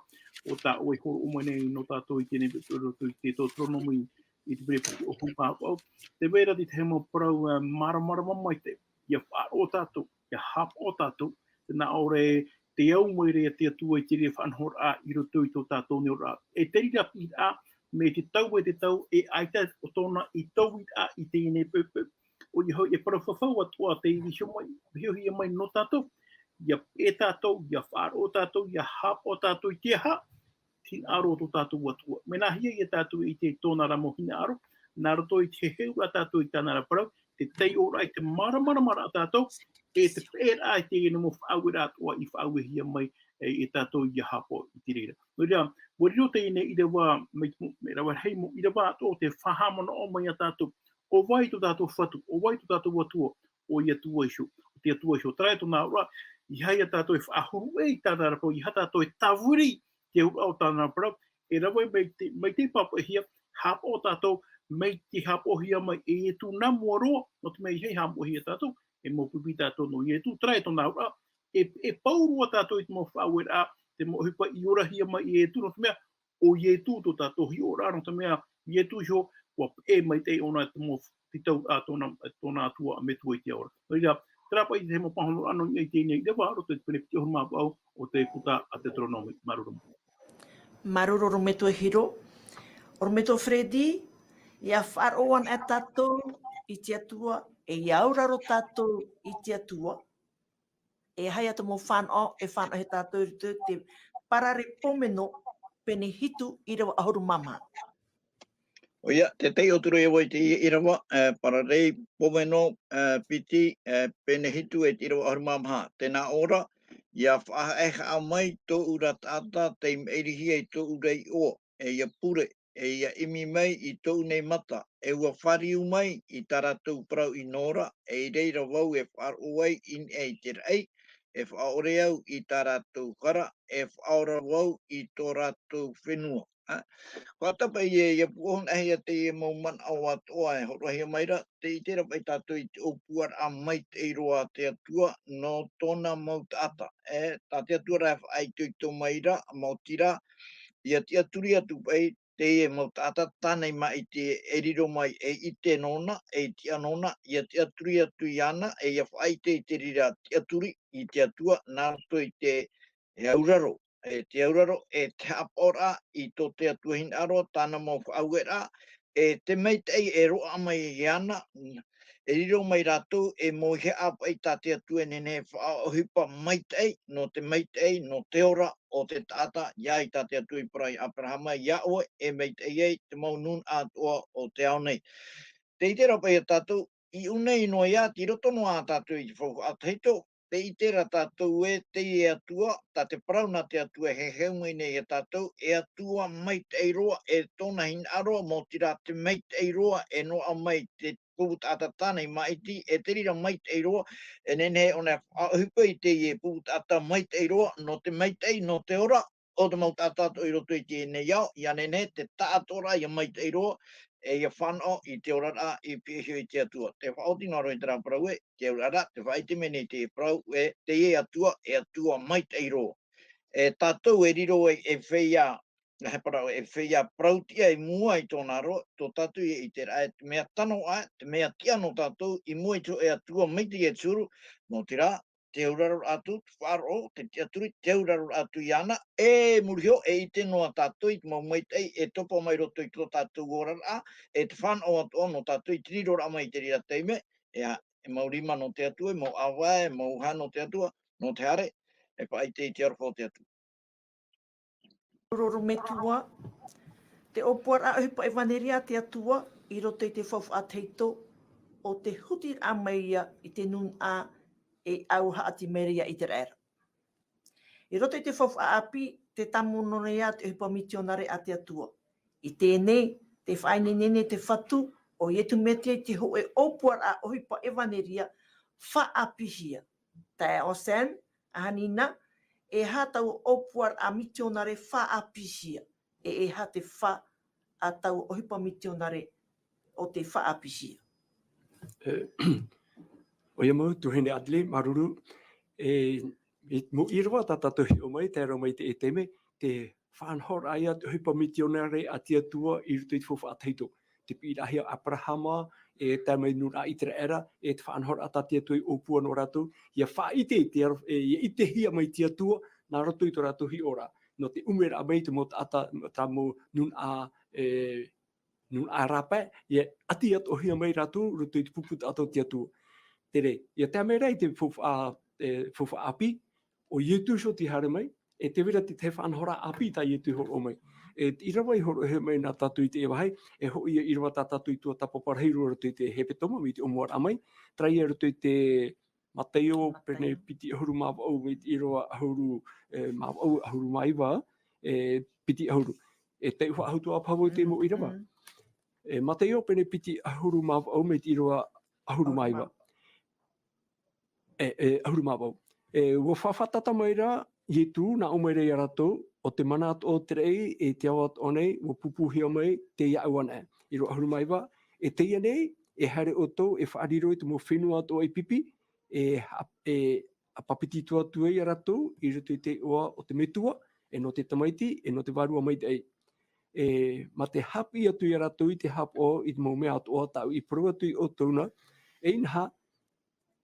[SPEAKER 3] o tā oe horo o mai no tātou i tēne rato i te tō tronomi i te breputi o hupāpau. Te wera di te hema parau maramara mai te, ia whaar o tātou, ia hap o tātou, tēnā ore te au mai rea te atua i te rea whanhor a i roto i tō tātou neo rā. E te rira i a, me te tau e aita o tōna i tau i a i tēne pēpē. O i hoi e parawhawhau atua te iwisho mai, hiohi mai no tātou, ia e tātou, ia whaar o tātou, ia hap o tātou i te ha, tin aro o tātou atua. Mena hia i tātou i te tōna ramo hina aro, nā roto i te heu a tātou i tāna raparau, te tei ora i te mara a tātou, e te pēra i te ene mo whaue rātua i whaue hia mai e tātou i hapo i te reira. No rea, wariro te ine i rewa, me rawa hei mo i rewa ato te whahamana o mai a tātou, o vai tu tātou whatu, o vai tu tātou atua, o i atua iso, o te atua iso. Trai tō nā ora, i hai a tātou e whaahuru e i tāna rapau, i ha tātou e tawuri te ura o tāna rapau, e rawa mai te papa hia, hap o tātou, mai te hap o hia mai e tu nā mua roa, no te mei hei hap o hia tātou, e mo pipi tātou no i e tu. Trai tō nā ora, e paurua tātou i te mo whaue rā, te mo hipa i ora hia mai i e tu, no te mea, o i e tu tō tātou hi ora, no te mea, i e tu iso, wa e mai te ona te mo titau a tōna atua a Metua i te ora. Oira, Trapa i te mo pahono ano i te nei dewa roto te pene piti horma au o te puta a te tronomi maruru.
[SPEAKER 1] Maruru ro Metua hiro. O Metua Fredi, ia wharoan e tatou i te atua, e iaura ro tatou i te atua. E hai ata mo whanau, e whanau he tatou i te parare pomeno pene hitu i rawa ahoru mama.
[SPEAKER 4] O ia, te tei o turu e wai te Irava, para rei pomeno piti pene hitu e te Irava Ahurumamaha. Tēnā ora, ia whaaeha a mai tō ura tata te meirihi e tō ura i o, e ia pure, e ia imi mai i tō nei mata, e ua whariu mai i taratou Parau i Nora, e reira wau e wharoai in e te rei, e whaore au i taratou kara, e whaora wau i tō ratou fenua. Ko tapa i e puhon ahi a te e mau man au atoa e horohia maira, te i tera pai tātou i te opuar a mai te iroa te atua no tōna mau taata. Tā te atua rai whaai tui tō maira, mau tira, ia te aturi atu pai te e mau taata tānei mai te eriro mai e i te nona, e te anona, ia te aturi atu i ana, e ia whaai te i te rira te aturi i te atua, nā rato i te auraro. E te auraro e te apora i tō te atuahin aro, tāna mau whaauera, e te meitei e roa mai i ana, e riro mai ratou e mohe apa i tā te atua nene OHIPA Maitai, no te meitei, no te ora o te tata, ia i tā te atua i Parai Abrahama, ia oe e meitei ei, te mau nun atoa o te ao nei. Te i tera pai a tātou, i unei no ia, ti roto no a tātou i whau atheito, te i tera tātou e te e atua, tā te parau na te atua he heumai nei e tātou, e atua Maitai roa, e tōna hin aroa mō tira te Maitai roa, e no a mai te pūtata tānei maiti, e te rira Maitai roa, e nene ona hupa i te e pūtata Maitai roa, no te Maitai, no te ora, o te mau tātātou i roto i te nei au, ia nene te tātora i a Maitai roa, e ia whanau i te orara i pīhio i te atua. Te whaoti ngaro i te rā parau e, te orara, te whaite mene te parau e, te e atua Maitai roa. E tātou e riro e whea, he parau e whea parautia i mua i tōna roa, tō tātou i te rā, te mea tano a, te mea tia no tātou, i mua i tō e atua Maitai e tūru, no te rā, te uraro atu, wharo, te aturi, te uraro atu i ana, e murihio e i te noa tātou i te mau Maitai, e topo mai roto i tō tātou orara, e te whanau atu no tātou i te rirora mai te rira teime, e mau rima no te atua, e mau awa, e mau hano te atua, no te hare, e pa i te arwhau te atu.
[SPEAKER 1] Roro Metua, te opuar a OHIPA evanelia te atua, i roto i te whawh a teito, o te huti a maia i te nun a e au haati meria i te rera. I roto i te whawh a api, te tamonone ia te OHIPA misionare a te atua. I tēnei, te whainenene te whatu, o ietu metia i te ho e opuar a OHIPA evanelia, wha apihia. Tae o Sam, a hanina, e hātau opuar a misionare wha apihia. E ha te wha a tau OHIPA misionare o te wha apihia.
[SPEAKER 2] O ia mau, tuhene adle, maruru, mo Irava tatatohi o mai, te aro mai te e teme, te whanhor aia te OHIPA misionare a te Atua i ruto i te whawha ataito. Te pīrahia Abrahama, e tā mai nura i te era, e te whanhor ata te Atua i opua no ratou, ia whaite i te hia mai te Atua, nā ratou i tō ratou hi ora. No te umera mai te mo ata, tā mo nun a rapa, ia ati atu hia mai ratou, ruto i te puputa ato te Atua. Tere, ia tā mei rei te whawha api, o ietu so te hare mai, e te wera te whanhora api tā ietu horo mai. E Irava i horo he mai nā tātou i te ewahai, e ho ia Irava tā tātou i tuatapapa rahiru roto i te hepetoma, mi te omuar amai, trai e roto i te Mathieu, pene piti ahuru mawau, me te Irava ahuru mawau, ahuru maiwa, piti ahuru. E te uha ahutu a pawau te mo Irava. Mathieu, pene piti ahuru mawau, me te Irava ahuru maiwa. Ahuru mawau. Ua whawhatata mai rā, i tū, nā o mai rei a ratou, o te mana atu o te rei, e te awat o nei, ua pupuhia mai, te ia awana. I roa ahuru maiwa, e teia nei, e haere outou, e faariro i te mo fenua atu o pīpī, a bapetizo atu i a ratou, i roto i te oa o te Metua, e no te Tamaiti, e no te Varua Maitai. Ma te hapi atu i a ratou i te hap o, i te mo mea atu o tau, i paru atu i outou na, e inha,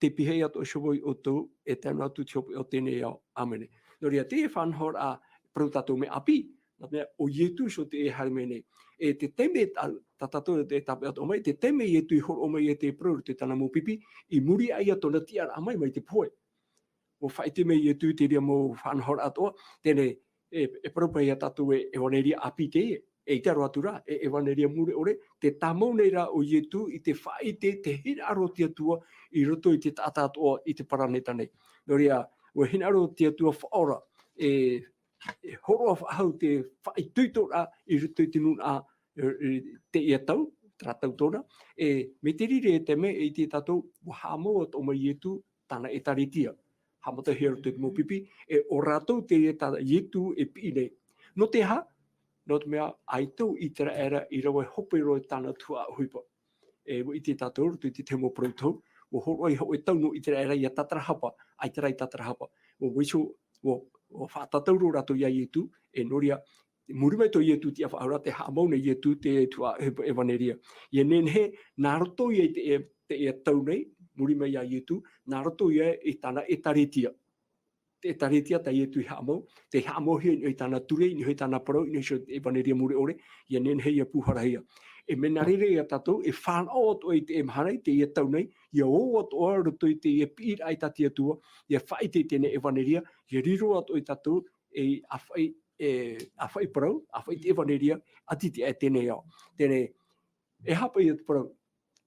[SPEAKER 2] te pihe atu o shawoi outou, e tēnā tu te hopi o tēnei au, amene. Noria, te e whanhor a prau tatou me api, na mea o ietu so te e harimene. E te teme, tatatou te tape atu o mai, te teme ietu I horo o mai e te prau, te tana mō pipi, I muri ai ato na tiara amai mai te poe. O whaite me ietu te ria mō whanhor atoa, tēne e prau pai a tatou e waneria api Teie. E taro atu rā, e waneria mure ore, te tamau nei rā o ietu I te whaite, te hina aro te atua, I roto I te tata atoa I te paraneta nei. Noria, o hina aro te atua whaora, e horo a whahau te whaituito rā, I roto I te nuna te ia tau, ratou tōna, me te rire e te me I te tatou, wa hāmoa o mai ietu, tāna e taritia. Hamata hea roto I te mō pipi, e o ratou te e tāna ietu e pi nei. No te ha, no te mea, ai tau I te era I rawa hope roi tāna tua OHIPA. I te tātou roto I te te mō protau, o horo ai hau e tau no I te era I a tatarahapa, ai te rai tatarahapa. O wiso, o whātatauro rato ia ietu, e noria, murumai to ietu te awhaura, te haamauna ietu te tua evanelia. Ia nenhe, nā roto ia te e tau nei, murumai ia ietu, nā roto ia I tāna e taritia. Te taritia ta ietu I haamau, te haamau hea I tāna ture, I hoi tāna parau, I hoi evanelia mure ore, ia nenhe ia puharahia. E mena rere ia tatou, e whanau ato I te emhanai, te ia tau nei, ia o ato a roto I te ia pīra ai tati atua, ia whaite tēne evanelia, ia riro ato I tatou, e awhai parau, awhai te evanelia, ati te e tēne au. Tēne, e hapa I te parau,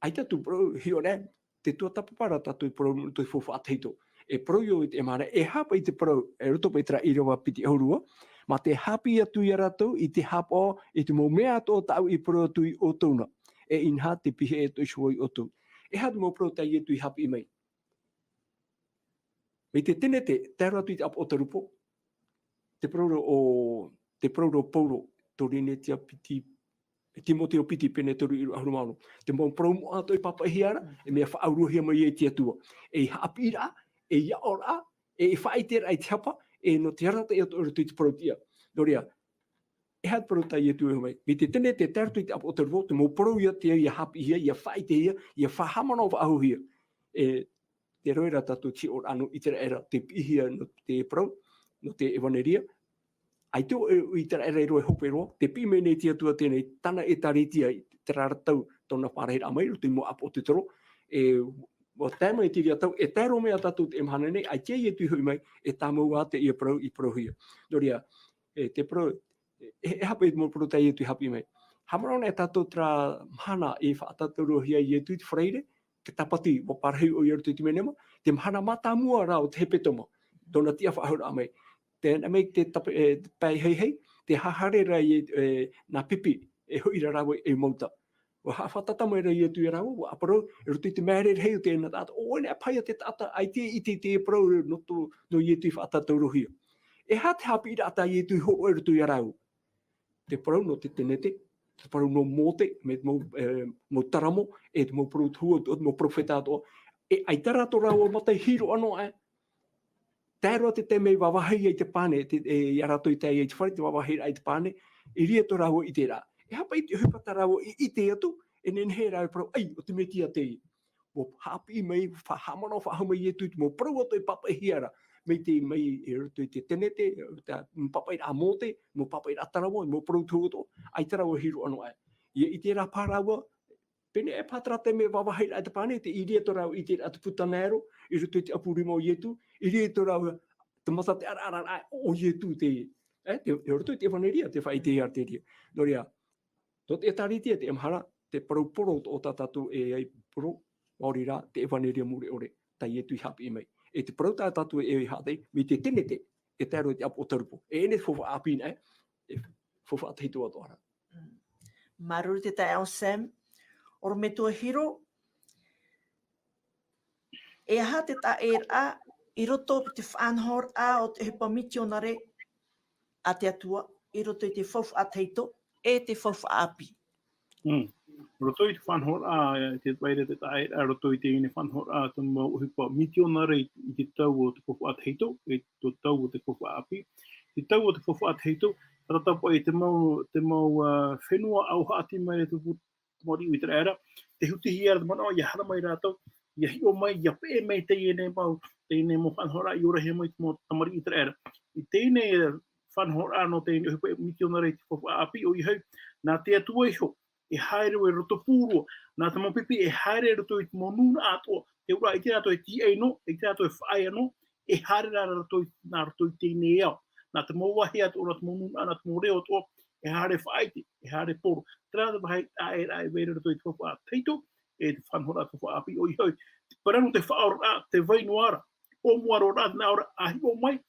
[SPEAKER 2] ai tatu parau, hio ne, te tuatapaparaa tatou I parau, toi fofa ateito. E parau yo I te emhanai, e hapa I te parau, e roto pa I tera Irava piti aurua, ma te hapi atu I ratou, I te hapa o, I te mō mea ato o tau I parau atu I outouna. E inha te pihe e toi shuoi outou. E hatu mō parau tai atu I hapi I mai. Me te tene te aro atu I te apa o tarupo, te parau o pauro, torine tia piti, Timoteo piti pene toru I Harumano. Te mō parau mo ato I papa hiara, e mea whaaruhia mai e tia tua. E Haapiiraa, e iaora, e whaitera ai te hapa, e no te harata I ato o te parau tia. Doria, e hat parau tai e tu e mai. Me te tene te tartu I te apa o tarupo, te mō parau ia te ia hapi hia, ia whaite hia, ia whahamana o whaahu hia. E te roira tatu ti o anu I te era te pihia no te parau, no te evanelia. Ai tō I te era I roe hope roa, te pime nei tia tua tēnei, tana e taritia I te raratau tōna wharehera mai, te mo apo te toro, o tēma I tiri atau, e tēro mea tatu te emhana nei, ai tia I tui hui mai, e tāmau a te ia parau I parau hia. Noria, te parau, e hapa I mō parau tai tui hapi mai. Hamarona e tatu tra mhana e whaataturu hia I tui te whareire, ke tapati, o parahei o I tui te menema, te mhana matamua rao te hepetoma, tōna tia whaahura mai. Tēnā mei te pai hei hei, te hahare rai nā pīpī, e hui rawa e mauta. O hawhatatama rai e tui rawa, o aparau, e rutu te mēre hei o tēnā tata, o ene apai a te tata, ai te iti te parau no i tui whaatatauru hia. E ha te hapi ira ata I tui horo e rutu I rawa. Te parau no te tenete, te parau no mōte, me mō taramo, e te mō parau tua, mō profeta atoa, e ai tarato rawa matai hiro ano ai. Tēroa te mei wawahei ai te pāne, e arato I Teie I te whare, te wawahei ai te pāne, I ria tō rawa I te rā. E hapa I te hupata rawa I te atu, e nenhe rā parau, ai, o te metia Teie. O hapi mei, whahamana o whahamai e tui, mō parau ato I papa hiara, mei te mei e roto I te tenete, mō papa I rā mōte, mō papa I rā tarawa, mō parau tūoto, ai te rawa hiro ano ai. I te rā pārawa, pene e patra te me wawahei ai te pane, te iria tō rau I te atu putanero, I roto I te apurima o ietu, iria tō rau te mata te ara o ietu te te roto I te evanelia, te whai te ar te ria. Noria, tō te taritia te emhara, te parau poro o tātatu e ai poro, maori rā, te evanelia mure ore, tai ietu I hapi I mai. E te parau tātatu e I hatei, mi te tenete, e tēro I te apo o tarupo. E ene fofa apina e fofa ateitu ato ara.
[SPEAKER 1] Maruru te tai au Sam, oro Metua hiro, e aha te ta e a, I roto te whanhor a o te hepa mitionare a te atua, I roto I te whauwha ateito, e te whauwha api.
[SPEAKER 3] Roto I te whanhor a, te waire te ta e a, roto I te ine whanhor a, te mau hepa mitionare I te tau o te whauwha ateito, e te tau o te whauwha api. Te tau o te whauwha ateito, taratapa e te mau fenua au haati mai te mori I te era, te huti hiara te mana o I hara mai rātou, ia hi o mai ia pe mai Teie nei pau Teie mo whanhora i ora he mai mo tamari i tra era. I Teie whanhora no Teie he pe misionare te whawha api o i hau. Nā te atua iho, e haere o e roto pūrua. Nā te mapipi e haere roto i te monuna atoa. Te ura i te rato e tia no, i te rato e whaia no, e haere rā roto i Teine e au. Nā te mauahi atoa, nā te monuna ana te moreo atoa, e haere whaiti, e haere poro. Te rata bahai ae rai vere roto i te whawha teito, e te whanhora te whawha api o i hau. Te parano te whaora te vainoara, o muaro rā, nā ora ahi o mai,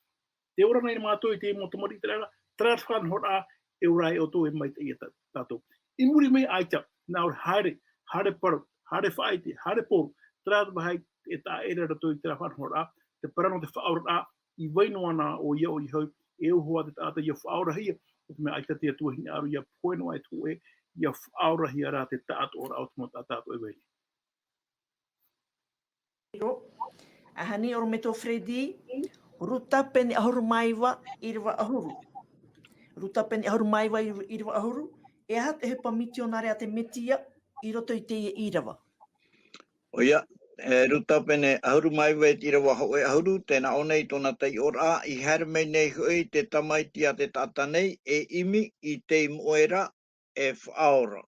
[SPEAKER 3] te ora nei mātou i te motomari te rara, trāt whanhora e ora e oto e mai te ia tātou. I muri mei aita, nā ora haere paru, haere whaiti, haere poro, trāt bahai e tā ere rato i te whanhora, te parano te whaora i vainoana o ia o i hau, e uhoa te tāta ia whaora hia, o te mea aita te atua hini aru ia poeno ai tō e, ia whaora hia rā te tātou ora au te tātou e wei.
[SPEAKER 1] Ahani o Metua Fredi, ruta peni ahuru maiwa Irava ahuru. Ruta peni ahuru maiwa Irava ahuru, e aha te hepa misionare a te metia i roto i Teie Irava.
[SPEAKER 4] Oia, ruta pene ahuru maiwa e Irava ho e ahuru, tēnā ona i tōna tei ora, i haere mei nei hui te Tamaiti a te tata nei, e imi i te moera e whaora.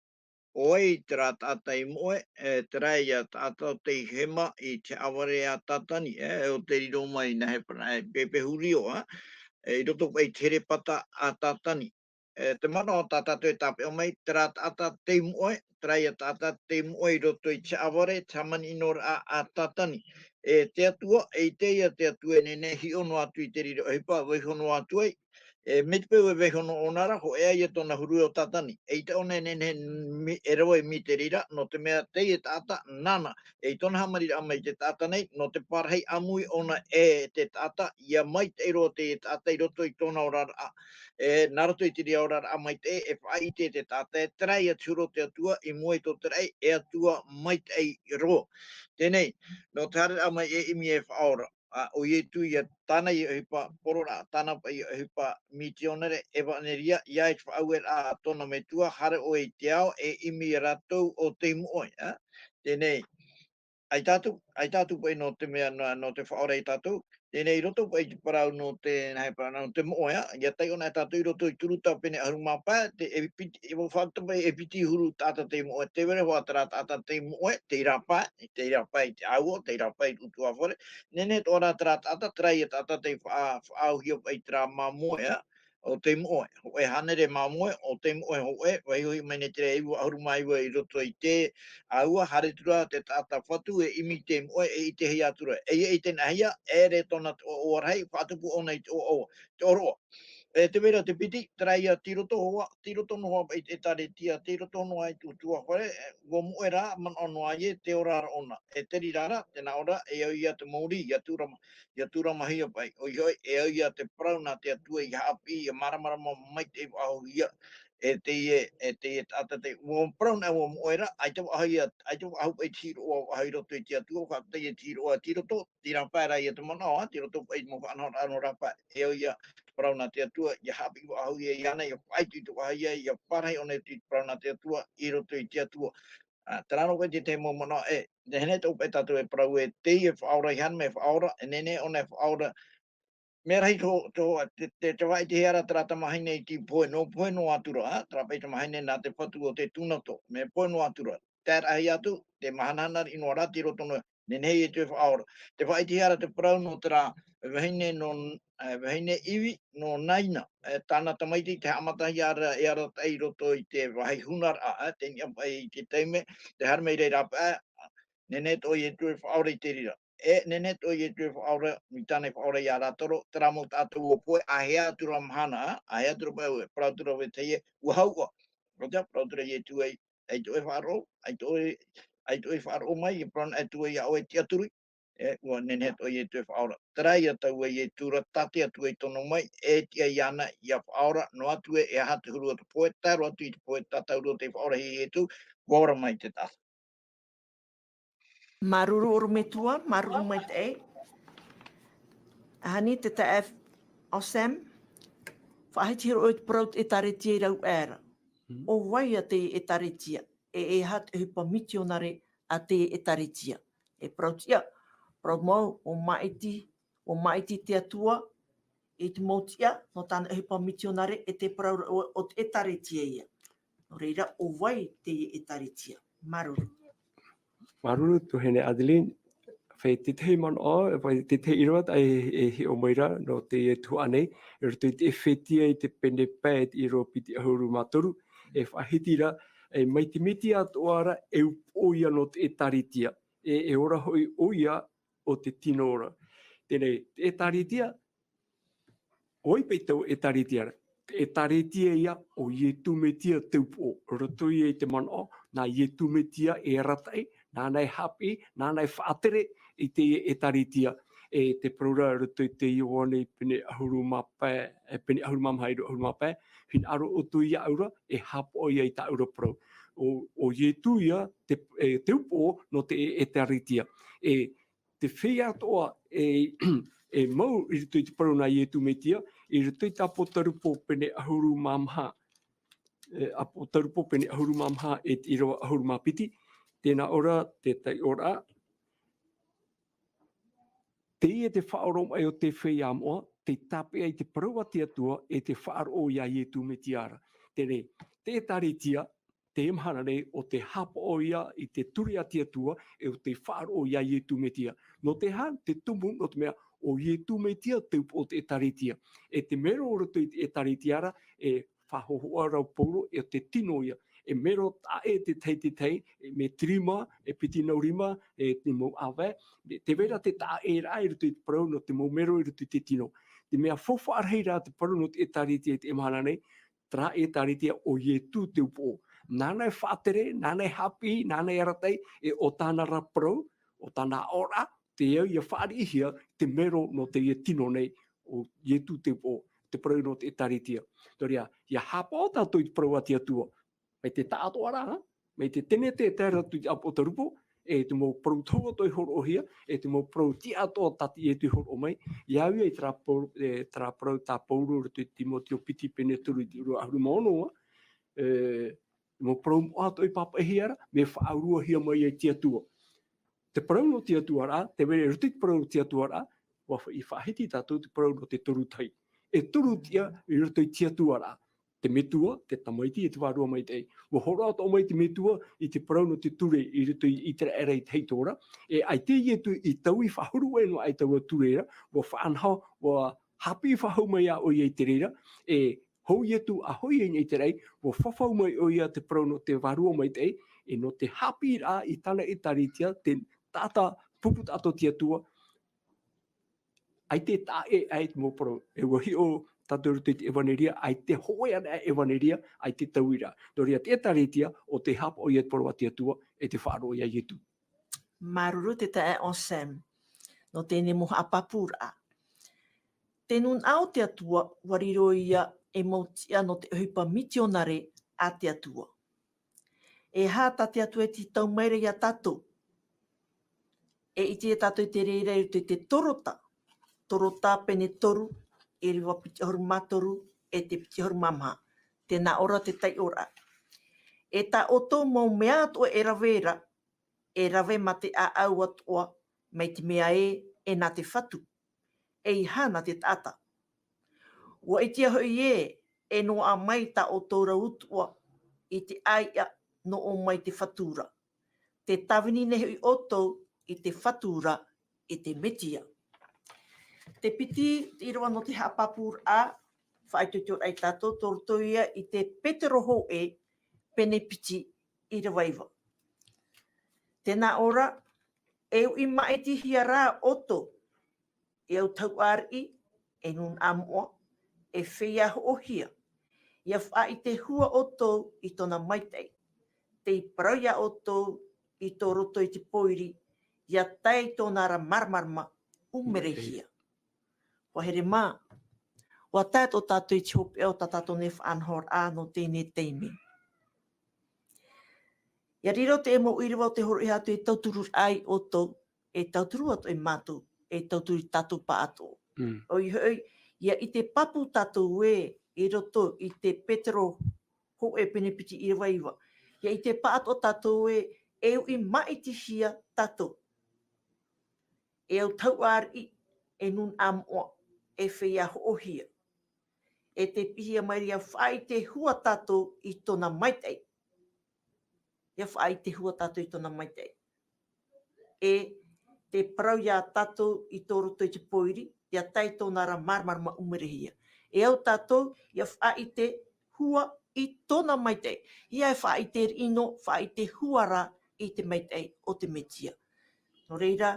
[SPEAKER 4] Oi te rā tata i moe, te reia tata te hema i te aware a tatani, o te riro mai na hepana, pepehuri o, i roto pai tere pata a tatani. Te mana o tata te tape o mai, te rā tata te moe, te reia tata te moe i roto i te aware, tamani inora a tatani. Te atua, Teie te atua nene hi ono atu i te riro OHIPA, wei hono atu ai, Metua e vehono onara, ho ea ia tōna huru o tatani. Te one nene e rawa i mi te rira, no te mea Teie tata, nana. Tōna hamarira ama i te tata nei, no te parhei amui ona e te tata, ia mai te ero te tata i roto i tōna orara. Nā roto i te ria orara ama i te e whai te tata, e terei a tūro te atua, i mua i tō terei, e atua mai te ei ro. Tēnei, no te hare ama e imi e whaora. O ie tu ia tāna i OHIPA porora, tāna pa i OHIPA misionere evanelia, ia e whaau e a tōna Metua, hare o e te ao, e imi ratou o te moe. Tēnei, ai tātou pai no te mea no te whaora i tātou, tēnei roto pai te Parau no te moe, ia tai ona e tātou i roto i turuta pene aru mapa, e whātua pai e piti huru tāta te moe, te were hoa tāta te moe, te irapa i te aua, te irapa i utua whare, nene tōra tāta trai e tāta te whaau hio pai tera mā moe, o te moe, ho e hanere mā moe, o te moe ho e, wai hui mai ne tere iwa aru mai wa i roto i te aua, hare tura te tāta whatu e imi te moe e i te hei atura. E te nahia, e re tōna o arhei, whatupu ona i te oroa. Te wera te piti, trai a tiroto noa i te tare tia, tiroto noa i tua whare, wo moe rā, man anoa i te orara ona. E teri rara, tēnā ora, e au ia te Māori, ia tūrama hia pai. O ioi, e au ia te Parau nā te Atua i Haapiiraa, maramarama mai te aho ia. E Teie tata te Parau nā ua moe rā, ai te aho pai tiro o ahai roto i te Atua, wha Teie tiro o tiroto, tira pāra i te mana, tiroto pai mo whanau rapa, e au ia Parau nā te Atua, ia hapi wa ahu ia iana, ia whaitu i te wahia, ia parhei ona i Parau nā te Atua, i roto i te Atua. Tarano koe te mo mana te hene tau pai tātou e Parau e Teie whaora i hana me whaora, e nene ona e whaora, me rahi te wai te heara tera tamahine i ti poeno atura, tera pai tamahine nā te whatu o te tunato, me poeno atura. Tēr ahi atu, te mahanana ino rati roto no, nenei e te whaora. Te wai te heara te Parau no tera wahine iwi no naina, tāna Tamaiti te amatahi ara e ara tei roto i te wahi hunara, te niapai i te teime, te harmei rei rapa, nene to i tu whaora i te rira. Nene to i tu whaora, mi tāne whaora i a ratoro, tera mo tātou o poe, a hea tura mahana, a hea tura pau e, prauturo we Teie, uhaua. Rota, prauturo i e tu ei to e whaaro, ai to e whaaro mai, i praun e tu e a oe tia turi, ua nene to i e tu whaora. Trai atau e tura tate atu e tono mai, e tia iana i a whaora, no atu e hatu huru atu poe, taro atu i te poe, tatau ro te whaora hi e tu, whaora mai te tata.
[SPEAKER 1] Maruru o Metua, Maruru Maitai. Ahani te tae o Sam, whaahitiro o te Parau e taretia i rau era. O wai a te e taretia, e hat e hupa misionare a te e taretia. E prautia, promo o maiti te atua, e te motia, no tāna OHIPA misionare, e te parau o te etaritia ia. No reira, o vai te etaritia. Maruru.
[SPEAKER 2] Maruru tu hene Adeline. Whai te te man o, whai te te Irava, e he o maira, no te tuhaa nei, e roto i te whetia i te pene pēt i ro piti ahuru mātoru, e whahitira, e mai te miti atoara, e upoia no te etaritia, e ora hoi oia o te tino ora. Tēnei, te etaritia, oi pei tau etaritia, te etaritia ia o ie tumetia taupo, roto i te man o, nā ie tumetia e ratai, nānei hapi, nānei whaatere, i te etaritia, e te praura roto i te ione i pene ahuru mapai, e pene ahuru mamhairu ahuru mapai, hin aro o tu ia aura, e hapo ia i ta aura prau. O ie tu ia, te upo no te etaritia. E te whia toa, e mau i roto i te prau na ie tu metia, i roto i ta potarupo pene ahuru mamha, a potarupo pene ahuru mamha e te Irava ahuru mapiti, tēnā ora, te tai ora, Teie te whaoro mai o te whea moa, te tape ai te paraua te atua e te whaaro o ia ietu me tiara. Tēnei, te taritia, te imhana nei o te hapa o ia i te turi a te atua e o te whaaro o ia ietu me tia. No te han, te tumu no te mea o ietu me tia taupo o te taritia. E te mero o roto i te taritiara e whahohoa rau pauro e o te tino ia. E mero tae te tei, me trima, e piti nau rima, e te mau awe, te vera te tae rai rutu i te parau no te mau mero i rutu i te tino. Te mea fofa arhei rā te parau no te etaritia i te emahana nei, tra etaritia o ietu te upo. Nānei whaatere, nānei hapi, nānei aratai, e o tāna ra parau, o tāna ora, te iau ia whaari ihia, te mero no te ie tino nei, o ietu te upo, te parau no te etaritia. Toria, ia hapa o tātou i te parau a te atua. Mai te tātoara, mai te tene te tēra tu i apo tarupo, e te mau parau taua toi horo ohia, e te mau parau ti atoa tati e tu horo o mai, iau i tra parau tā pauru rutu i Timoteo piti pene turu i uru ahuru maonoa, mau parau moa toi papa ehiara, me whaarua hia mai e ti atua. Te parau no ti atua rā, te vere rutu i parau ti atua rā, wafa i whahiti tātou te parau no te toru tai. E toru tia i rutu i ti atua rā. Te Metua, te Tamaiti, e te Varua Maitai. Wa horo ato o mai te Metua i te parau no te ture i rutu i te era i teitora. E ai te ietu i tau i whahuru e no ai tau a tureira, wa whaanhau, wa hapi whahau mai a o i te reira, e hou ietu a hoi e te rei, wa whawhau mai o ia te parau no te Varua Maitai, e no te Haapiiraa i tana e taritia, te tata puput ato tia tua, ai te tae ai te mōparo, e wahi o tātou te evanelia, ai te hoe ana evanelia, ai te tauira. Doria te taritia o te hapa o ia te parua te atua, e te whaaro ia ietu.
[SPEAKER 1] Maruru te tae o Sam, no tēne moha apapura. Tēnun au te atua, wariro ia e mautia no te OHIPA misionare a te atua. E hata te atua e te taumaere ia tatou. E iti e tatou te reira i te torota. Torota pene toru, e riwa piti horu matoru, e te piti horu mamha. Tēnā ora te tai ora. E ta oto mau mea atua e ravera, e rave ma te a au atua, mai te mea e nā te whatu. E i hana te tata. Wa itia hoi e no a mai ta oto rautua, i te aia no o mai te whatura. Te tawini nehi oto i te whatura, i te metia. Te piti i rawa no te hapapur a, whaitutur ai tātou, torotoia i te peteroho pene piti i rawaiwa. Tēnā ora, eu i maiti hia rā oto, e au tau ari, e nun amoa, e whia ohia. Ia wha i te hua oto i tona maitai. Te i parauia oto i tō roto i te poiri, ia tai tōna ra marmarma umerehia. Wa here mā, wa tātou tātou i te hope o tātou ne whaanhor a no tēne teime. Ia riro te emo iriwa o te horo i hatu e tauturu ai o tau, e tauturu atu e mātou, e tauturu tātou pa ato. Oi hoi, ia i te papu tātou e roto i te petero ho e pene piti iriwa iwa. Ia i te pa ato tātou eu i maiti hia tātou. E au tau ari e nun amoa e whia ho'ohia. E te pihia mai ria whai te hua tatou I tona maitai. Ia whai te hua tatou I tona maitai. E te parau ia tatou I tō roto I te poiri, ia tai tōna ra marmarama umerehia. E au tatou ia whai te hua I tōna maitai. Ia e whai te ino, whai te huara I te maitai o te Metua. No reira,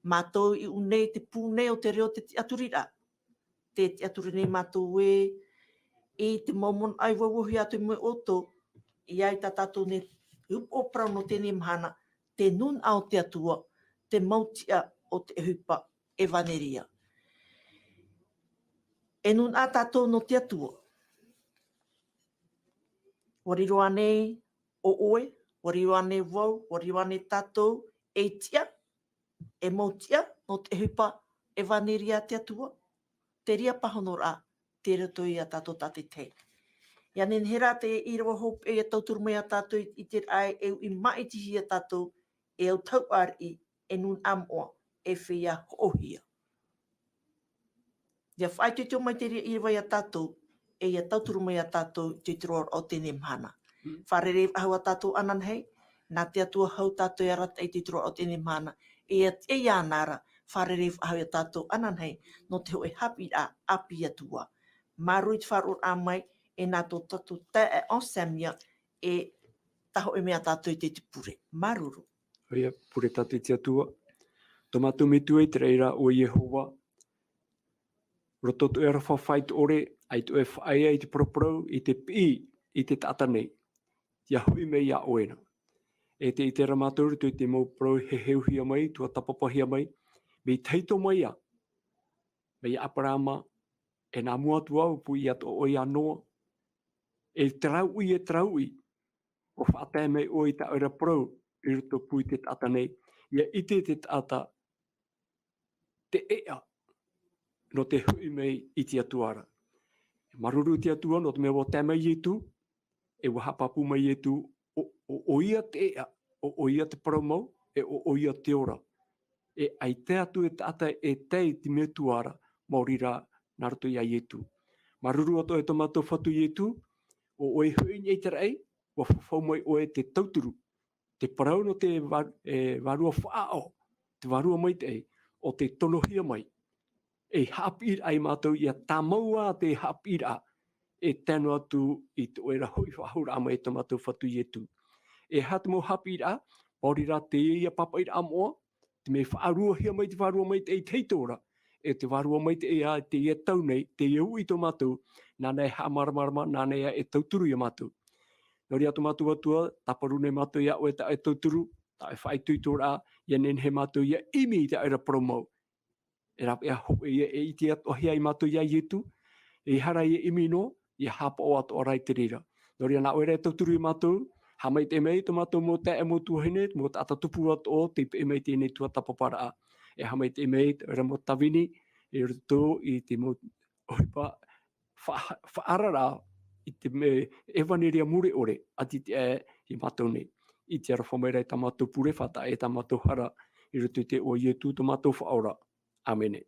[SPEAKER 1] mātou I unei te pūnei o te reo te aturira. Te aturine mātou I te maumon ai wawohi atu me outou, I ai ta tatou ne o parau no tēnei mahana, te nun ao te Atua, te mautia o te OHIPA evanelia. E nun a tatou no te Atua. Wariro anei o oe, wariro anei wau, wariro anei tatou, e tia, e mautia no te OHIPA evanelia te Atua. Te ria pahonora, te rato I a tatou tate te. Ia nen hera te Irava hope e tauturu mai a tatou I te ai e I maitihi a tatou e au tau ari e nun amoa e whia ho'ohia. Ia whai te teo mai te ria Irava I a tatou e ia tauturu mai a tatou te roa o tēnei mahana. Wharere ahau a tatou anan hei, nā te Atua hau tatou e rata I te roa o tēnei mahana. E ia nara, wharere ahau a tatou anan hei, no te hoe Haapiiraa Atuua. Marui te wharu a mai, e nā tō tatou tae o Samia e taho e mea tātou I te pure. Maruru.
[SPEAKER 2] Oia, pure tātou te Atua. Tō mātou Metua I te reira o Yehova. Roto tu era whawhait ore, ai tu e whaia I te proprau, I te pī, I te tata nei. Ia hui mei a oena. E te I te ramātoru tu I te mau prau he heuhia mai, tuatapapa hia mai, me teito mai a. Me aparama, e nā muatu au pu I ato o I anoa. E traui, o whaatea mei o I ta ora prau, I roto pui te tata nei. Ia ite te tata, te ea, no te hui mei I te atuara. Maruru te Atua, no te mea o tēmai I tu, e wahapapu mai I tu, o ia te ea, o ia te paramau, e o ia te ora. E ai te atu e tata e tei te Metuara, maurira naruto ia I tu. Maruru ato e tomato whatu I tu, o e hui nei te rei, wa whawhau mai o e te tauturu, te parau no te Varua whaao, te Varua Maitai, o te tonohia mai. E Haapiiraa ai mātou ia tamaua te Haapiiraa, e tēnu atu I te oera hoi whahura ama e tomato whatu I tu. E hatu mo Haapiiraa, maurira te ia papaira amoa, te me whaarua hia mai te Varua Maitai teitora, e te Varua Maitai a te ia tau nei, te ia ui to mātou, nānei hāmaramarama, nānei e tauturu ia mātou. Nori atu mātou atua, taparu nei mātou ia o e ta e tauturu, ta e whai tuitora, ia nen he mātou ia imi I te aira promau. E rape a hope ia e iti atu ahia I mātou ia ietu, e hara ia imi no, ia hapa o atu orai te rira. Nori ana oere e tauturu I mātou, ha mai te mei, to mātou mō te e mō tuahine, mō te atatupu atu o, te e mei tēnei tuatapaparaa. E ha mai te mei, ora mō tawini, e roto I te mō OHIPA, whaarara, I te me evanelia mure ore, ati te e I mātou nei. I te ara whamairai ta mātou pure, whata e ta mātou hara, I roto te o ietu to mātou whaora. Amene.